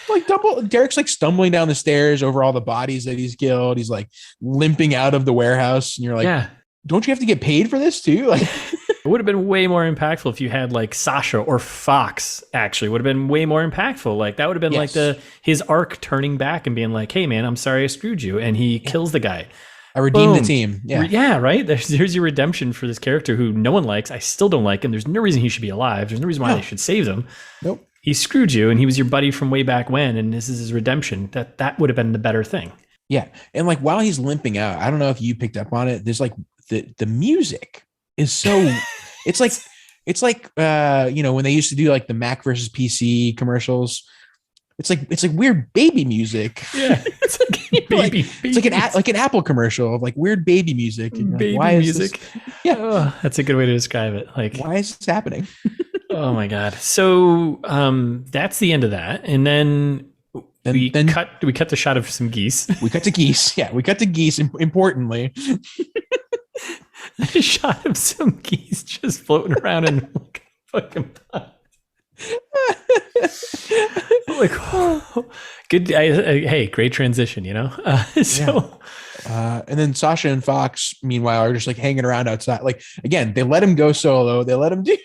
Speaker 1: Like Derek's like stumbling down the stairs over all the bodies that he's killed. He's like limping out of the warehouse, and you're like, don't you have to get paid for this too? Like,
Speaker 2: it would have been way more impactful if you had like Sasha or Fox. Actually, would have been way more impactful. Like that would have been like his arc turning back and being like, "Hey, man, I'm sorry I screwed you," and he kills the guy.
Speaker 1: I redeemed the team. Yeah,
Speaker 2: right. There's your redemption for this character who no one likes. I still don't like him. There's no reason he should be alive. There's no reason why they should save him.
Speaker 1: Nope.
Speaker 2: He screwed you, and he was your buddy from way back when, and this is his redemption. That would have been the better thing.
Speaker 1: Yeah, and like while he's limping out, I don't know if you picked up on it. There's like the music is so. It's like when they used to do like the Mac versus PC commercials. It's like weird baby music.
Speaker 2: Yeah, it's like baby.
Speaker 1: It's like an Apple commercial of like weird baby music.
Speaker 2: Baby
Speaker 1: why
Speaker 2: music.
Speaker 1: Yeah,
Speaker 2: that's a good way to describe it. Like,
Speaker 1: why is this happening?
Speaker 2: Oh my god! So that's the end of that, and then we cut the shot of some geese.
Speaker 1: We cut to geese. Yeah, we cut to geese. Importantly,
Speaker 2: a shot of some geese just floating around in like a fucking pot. Like, good. Hey, great transition, you know.
Speaker 1: And then Sasha and Fox, meanwhile, are just like hanging around outside. Like again, they let him go solo. They let him do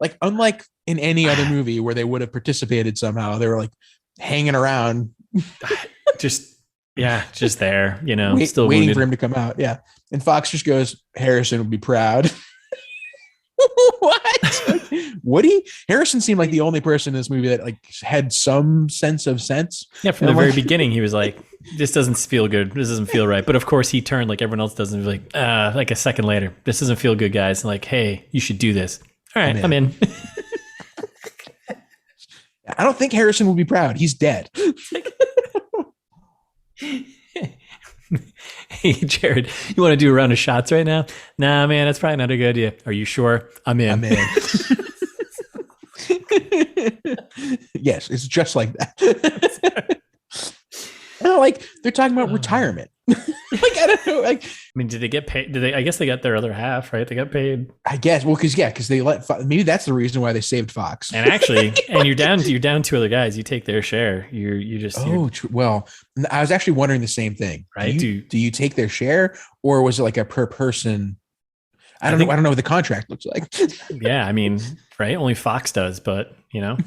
Speaker 1: like unlike in any other movie where they would have participated somehow. They were like hanging around,
Speaker 2: just there, you know,
Speaker 1: still waiting for him to come out. Yeah, and Fox just goes, "Harrison would be proud." What? Woody? Harrison seemed like the only person in this movie that like had some sense of sense.
Speaker 2: Yeah, from the very beginning, he was like, "This doesn't feel good. This doesn't feel right." But of course, he turned like everyone else does, and was like a second later, "This doesn't feel good, guys." And like, "Hey, you should do this." All right, I'm in.
Speaker 1: I don't think Harrison will be proud. He's dead.
Speaker 2: Hey, Jared, you want to do a round of shots right now? Nah, man, that's probably not a good idea. Are you sure? I'm in.
Speaker 1: Yes, it's just like that. Like they're talking about retirement. Like I don't know. Like,
Speaker 2: I mean, did they get paid? I guess they got their other half, right? They got paid.
Speaker 1: I guess. Well, because they let. Maybe that's the reason why they saved Fox.
Speaker 2: And actually, and you're down 2 other guys. You take their share.
Speaker 1: Well, I was actually wondering the same thing.
Speaker 2: Right?
Speaker 1: Do you take their share, or was it like a per person? I don't know. I don't know what the contract looks like.
Speaker 2: Yeah, I mean, right? Only Fox does, but you know.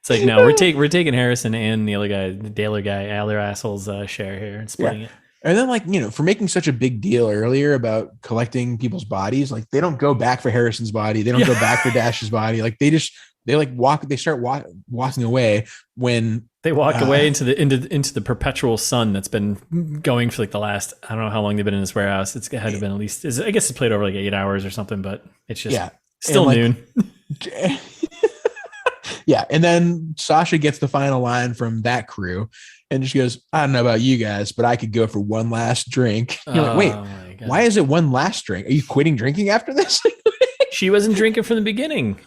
Speaker 2: It's like, no, we're taking Harrison and the other asshole's share here and splitting it.
Speaker 1: And then, like, you know, for making such a big deal earlier about collecting people's bodies, like they don't go back for Harrison's body, they don't go back for Dash's body. Like they start walking away when
Speaker 2: they walk away into the perpetual sun that's been going for like the last, I don't know how long they've been in this warehouse. It's had to been at least, I guess it's played over like 8 hours or something, but it's just still noon.
Speaker 1: Yeah, and then Sasha gets the final line from that crew, and she goes, "I don't know about you guys, but I could go for one last drink." You're like, wait, why is it one last drink? Are you quitting drinking after this?
Speaker 2: She wasn't drinking from the beginning,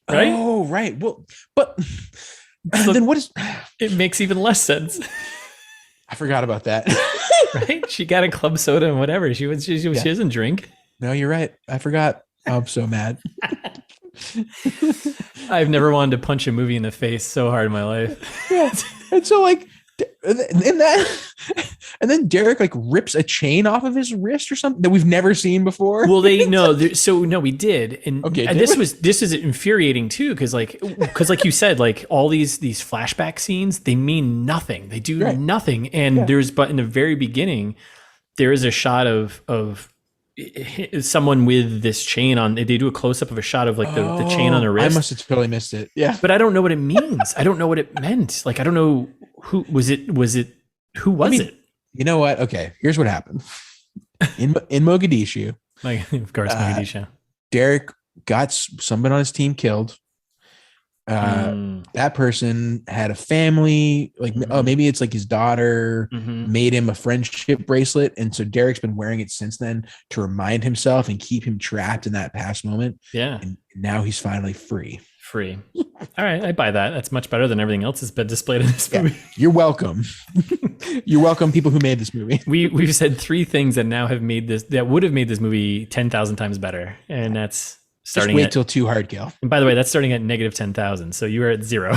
Speaker 2: right?
Speaker 1: Oh, right. Well, but then what is?
Speaker 2: It makes even less sense.
Speaker 1: I forgot about that.
Speaker 2: Right? She got a club soda and whatever. She doesn't drink.
Speaker 1: No, you're right. I forgot. I'm so mad.
Speaker 2: I've never wanted to punch a movie in the face so hard in my life.
Speaker 1: Yeah. And so like in that, and then Derek like rips a chain off of his wrist or something that we've never seen before.
Speaker 2: Well, we did, and
Speaker 1: okay,
Speaker 2: and this is infuriating too, because like you said, like all these flashback scenes, they mean nothing. They do nothing, and but in the very beginning, there is a shot of someone with this chain on. They do a close up of a shot of like the chain on the wrist.
Speaker 1: I must have totally missed it. Yeah,
Speaker 2: but I don't know what it means. I don't know what it meant. Like I don't know who was it. Who was it?
Speaker 1: You know what? Okay, here's what happened. In Mogadishu,
Speaker 2: of course, Mogadishu.
Speaker 1: Derek got someone on his team killed. That person had a family. Like, maybe it's like his daughter made him a friendship bracelet, and so Derek's been wearing it since then to remind himself and keep him trapped in that past moment.
Speaker 2: Yeah,
Speaker 1: and now he's finally free.
Speaker 2: All right, I buy that. That's much better than everything else that's been displayed in this movie.
Speaker 1: You're welcome. You're welcome, people who made this movie.
Speaker 2: We've said 3 things that would have made this movie 10,000 times better, and that's starting.
Speaker 1: Just wait till Too Hard Kill.
Speaker 2: And by the way, that's starting at negative 10,000. So you are at 0.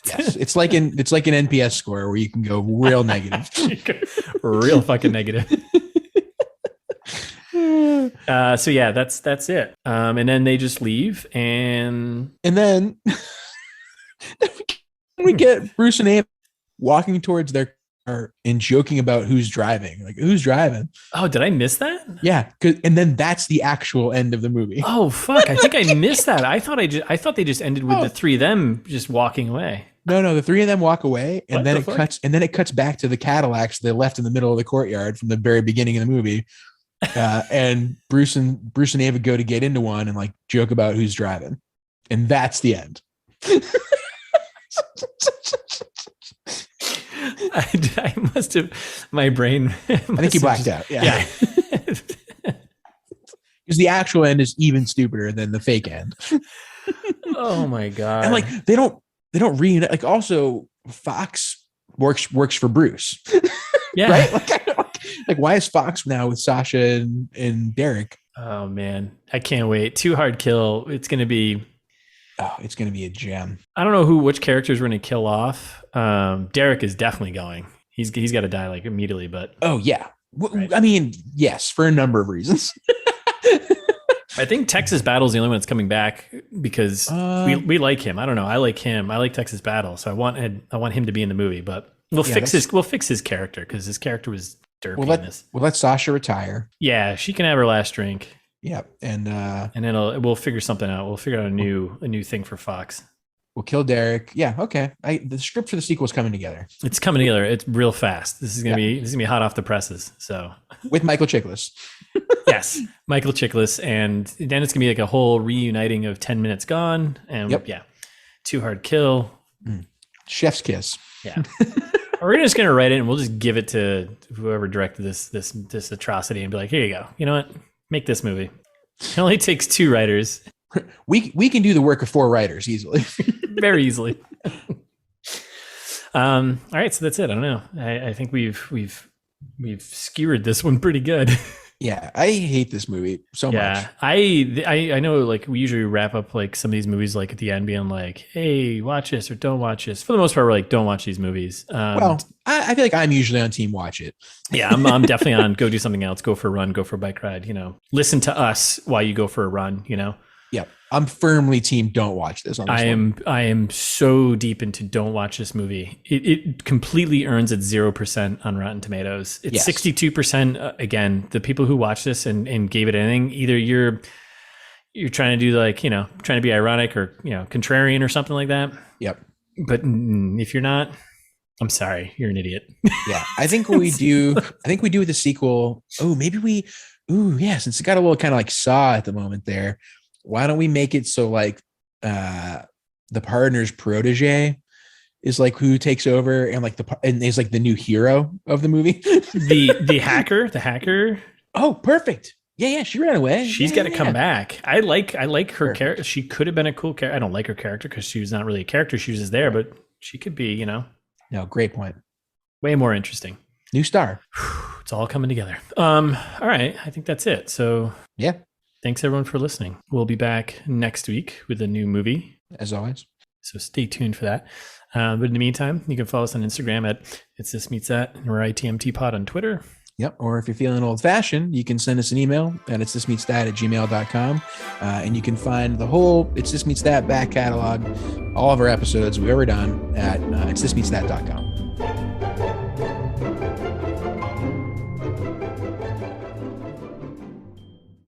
Speaker 1: Yes, it's like an NPS score where you can go real negative,
Speaker 2: real fucking negative. So yeah, that's it. And then they just leave, and
Speaker 1: then we get Bruce and Eva walking towards their car and joking about who's driving. Like, who's driving?
Speaker 2: Oh, did I miss that?
Speaker 1: Yeah, and then that's the actual end of the movie.
Speaker 2: Oh fuck! I think I missed that. I thought they just ended with the 3 of them just walking away.
Speaker 1: No, the 3 of them walk away, and then it cuts back to the Cadillacs they left in the middle of the courtyard from the very beginning of the movie. And Bruce and Eva go to get into one and like joke about who's driving, and that's the end.
Speaker 2: I must have, my brain.
Speaker 1: I think you blacked out. Yeah. Because the actual end is even stupider than the fake end.
Speaker 2: Oh my god!
Speaker 1: And like they don't reunite. Like, also Fox works for Bruce.
Speaker 2: Yeah.
Speaker 1: Right. Like why is Fox now with Sasha and Derek?
Speaker 2: Oh man, I can't wait. Too Hard Kill. It's gonna be
Speaker 1: a gem.
Speaker 2: I don't know which characters we're gonna kill off. Derek is definitely going. He's got to die like immediately. But
Speaker 1: yeah.
Speaker 2: Right.
Speaker 1: I mean, yes, for a number of reasons.
Speaker 2: I think Texas Battle is the only one that's coming back because we like him. I don't know. I like him. I like Texas Battle, so I want him to be in the movie. But we'll fix his character because his character was derpy in this.
Speaker 1: We'll let Sasha retire.
Speaker 2: Yeah, she can have her last drink.
Speaker 1: Yeah, and
Speaker 2: then we'll figure something out. We'll figure out a new thing for Fox.
Speaker 1: We'll kill Derek. Yeah, okay. The script for the sequel is coming together.
Speaker 2: It's coming together. It's real fast. This is gonna be hot off the presses. So
Speaker 1: with Michael Chiklis.
Speaker 2: Yes, Michael Chiklis, and then it's gonna be like a whole reuniting of 10 Minutes Gone, and Too Hard Kill.
Speaker 1: Chef's kiss.
Speaker 2: Yeah. We're just gonna write it, and we'll just give it to whoever directed this atrocity, and be like, here you go. You know what? Make this movie. It only takes 2 writers.
Speaker 1: We can do the work of 4 writers easily.
Speaker 2: Very easily. All right, so that's it. I don't know. I think we've skewered this one pretty good.
Speaker 1: Yeah, I hate this movie so much.
Speaker 2: I know, like, we usually wrap up like some of these movies like at the end being like, hey, watch this or don't watch this. For the most part, we're like, don't watch these movies.
Speaker 1: Well, I feel like I'm usually on team watch it.
Speaker 2: Yeah, I'm definitely on go do something else, go for a run, go for a bike ride, listen to us while you go for a run,
Speaker 1: Yeah, I'm firmly team don't watch this. On this
Speaker 2: I am so deep into don't watch this movie. It completely earns its 0% on Rotten Tomatoes. It's 62%. Again, the people who watch this and gave it anything, either you're trying to do like, trying to be ironic or, contrarian or something like that.
Speaker 1: Yep.
Speaker 2: But if you're not, I'm sorry, you're an idiot.
Speaker 1: Yeah, I think we do with the sequel. Since it got a little kind of like Saw at the moment there. Why don't we make it so like the partner's protege is like who takes over and like and is like the new hero of the movie?
Speaker 2: the hacker.
Speaker 1: Oh, perfect. Yeah, she ran away.
Speaker 2: She's got to come back. I like her character. She could have been a cool character. I don't like her character because she was not really a character. She was just there, but she could be,
Speaker 1: No, great point.
Speaker 2: Way more interesting.
Speaker 1: New star.
Speaker 2: It's all coming together. All right. I think that's it. So
Speaker 1: yeah.
Speaker 2: Thanks everyone for listening. We'll be back next week with a new movie.
Speaker 1: As always.
Speaker 2: So stay tuned for that. But in the meantime, you can follow us on Instagram at It's This Meets That, or ITMT Pod on Twitter.
Speaker 1: Yep. Or if you're feeling old fashioned, you can send us an email at itsthismeetsthat@gmail.com. And you can find the whole It's This Meets That back catalog, all of our episodes we've ever done at itsthismeetsthat.com.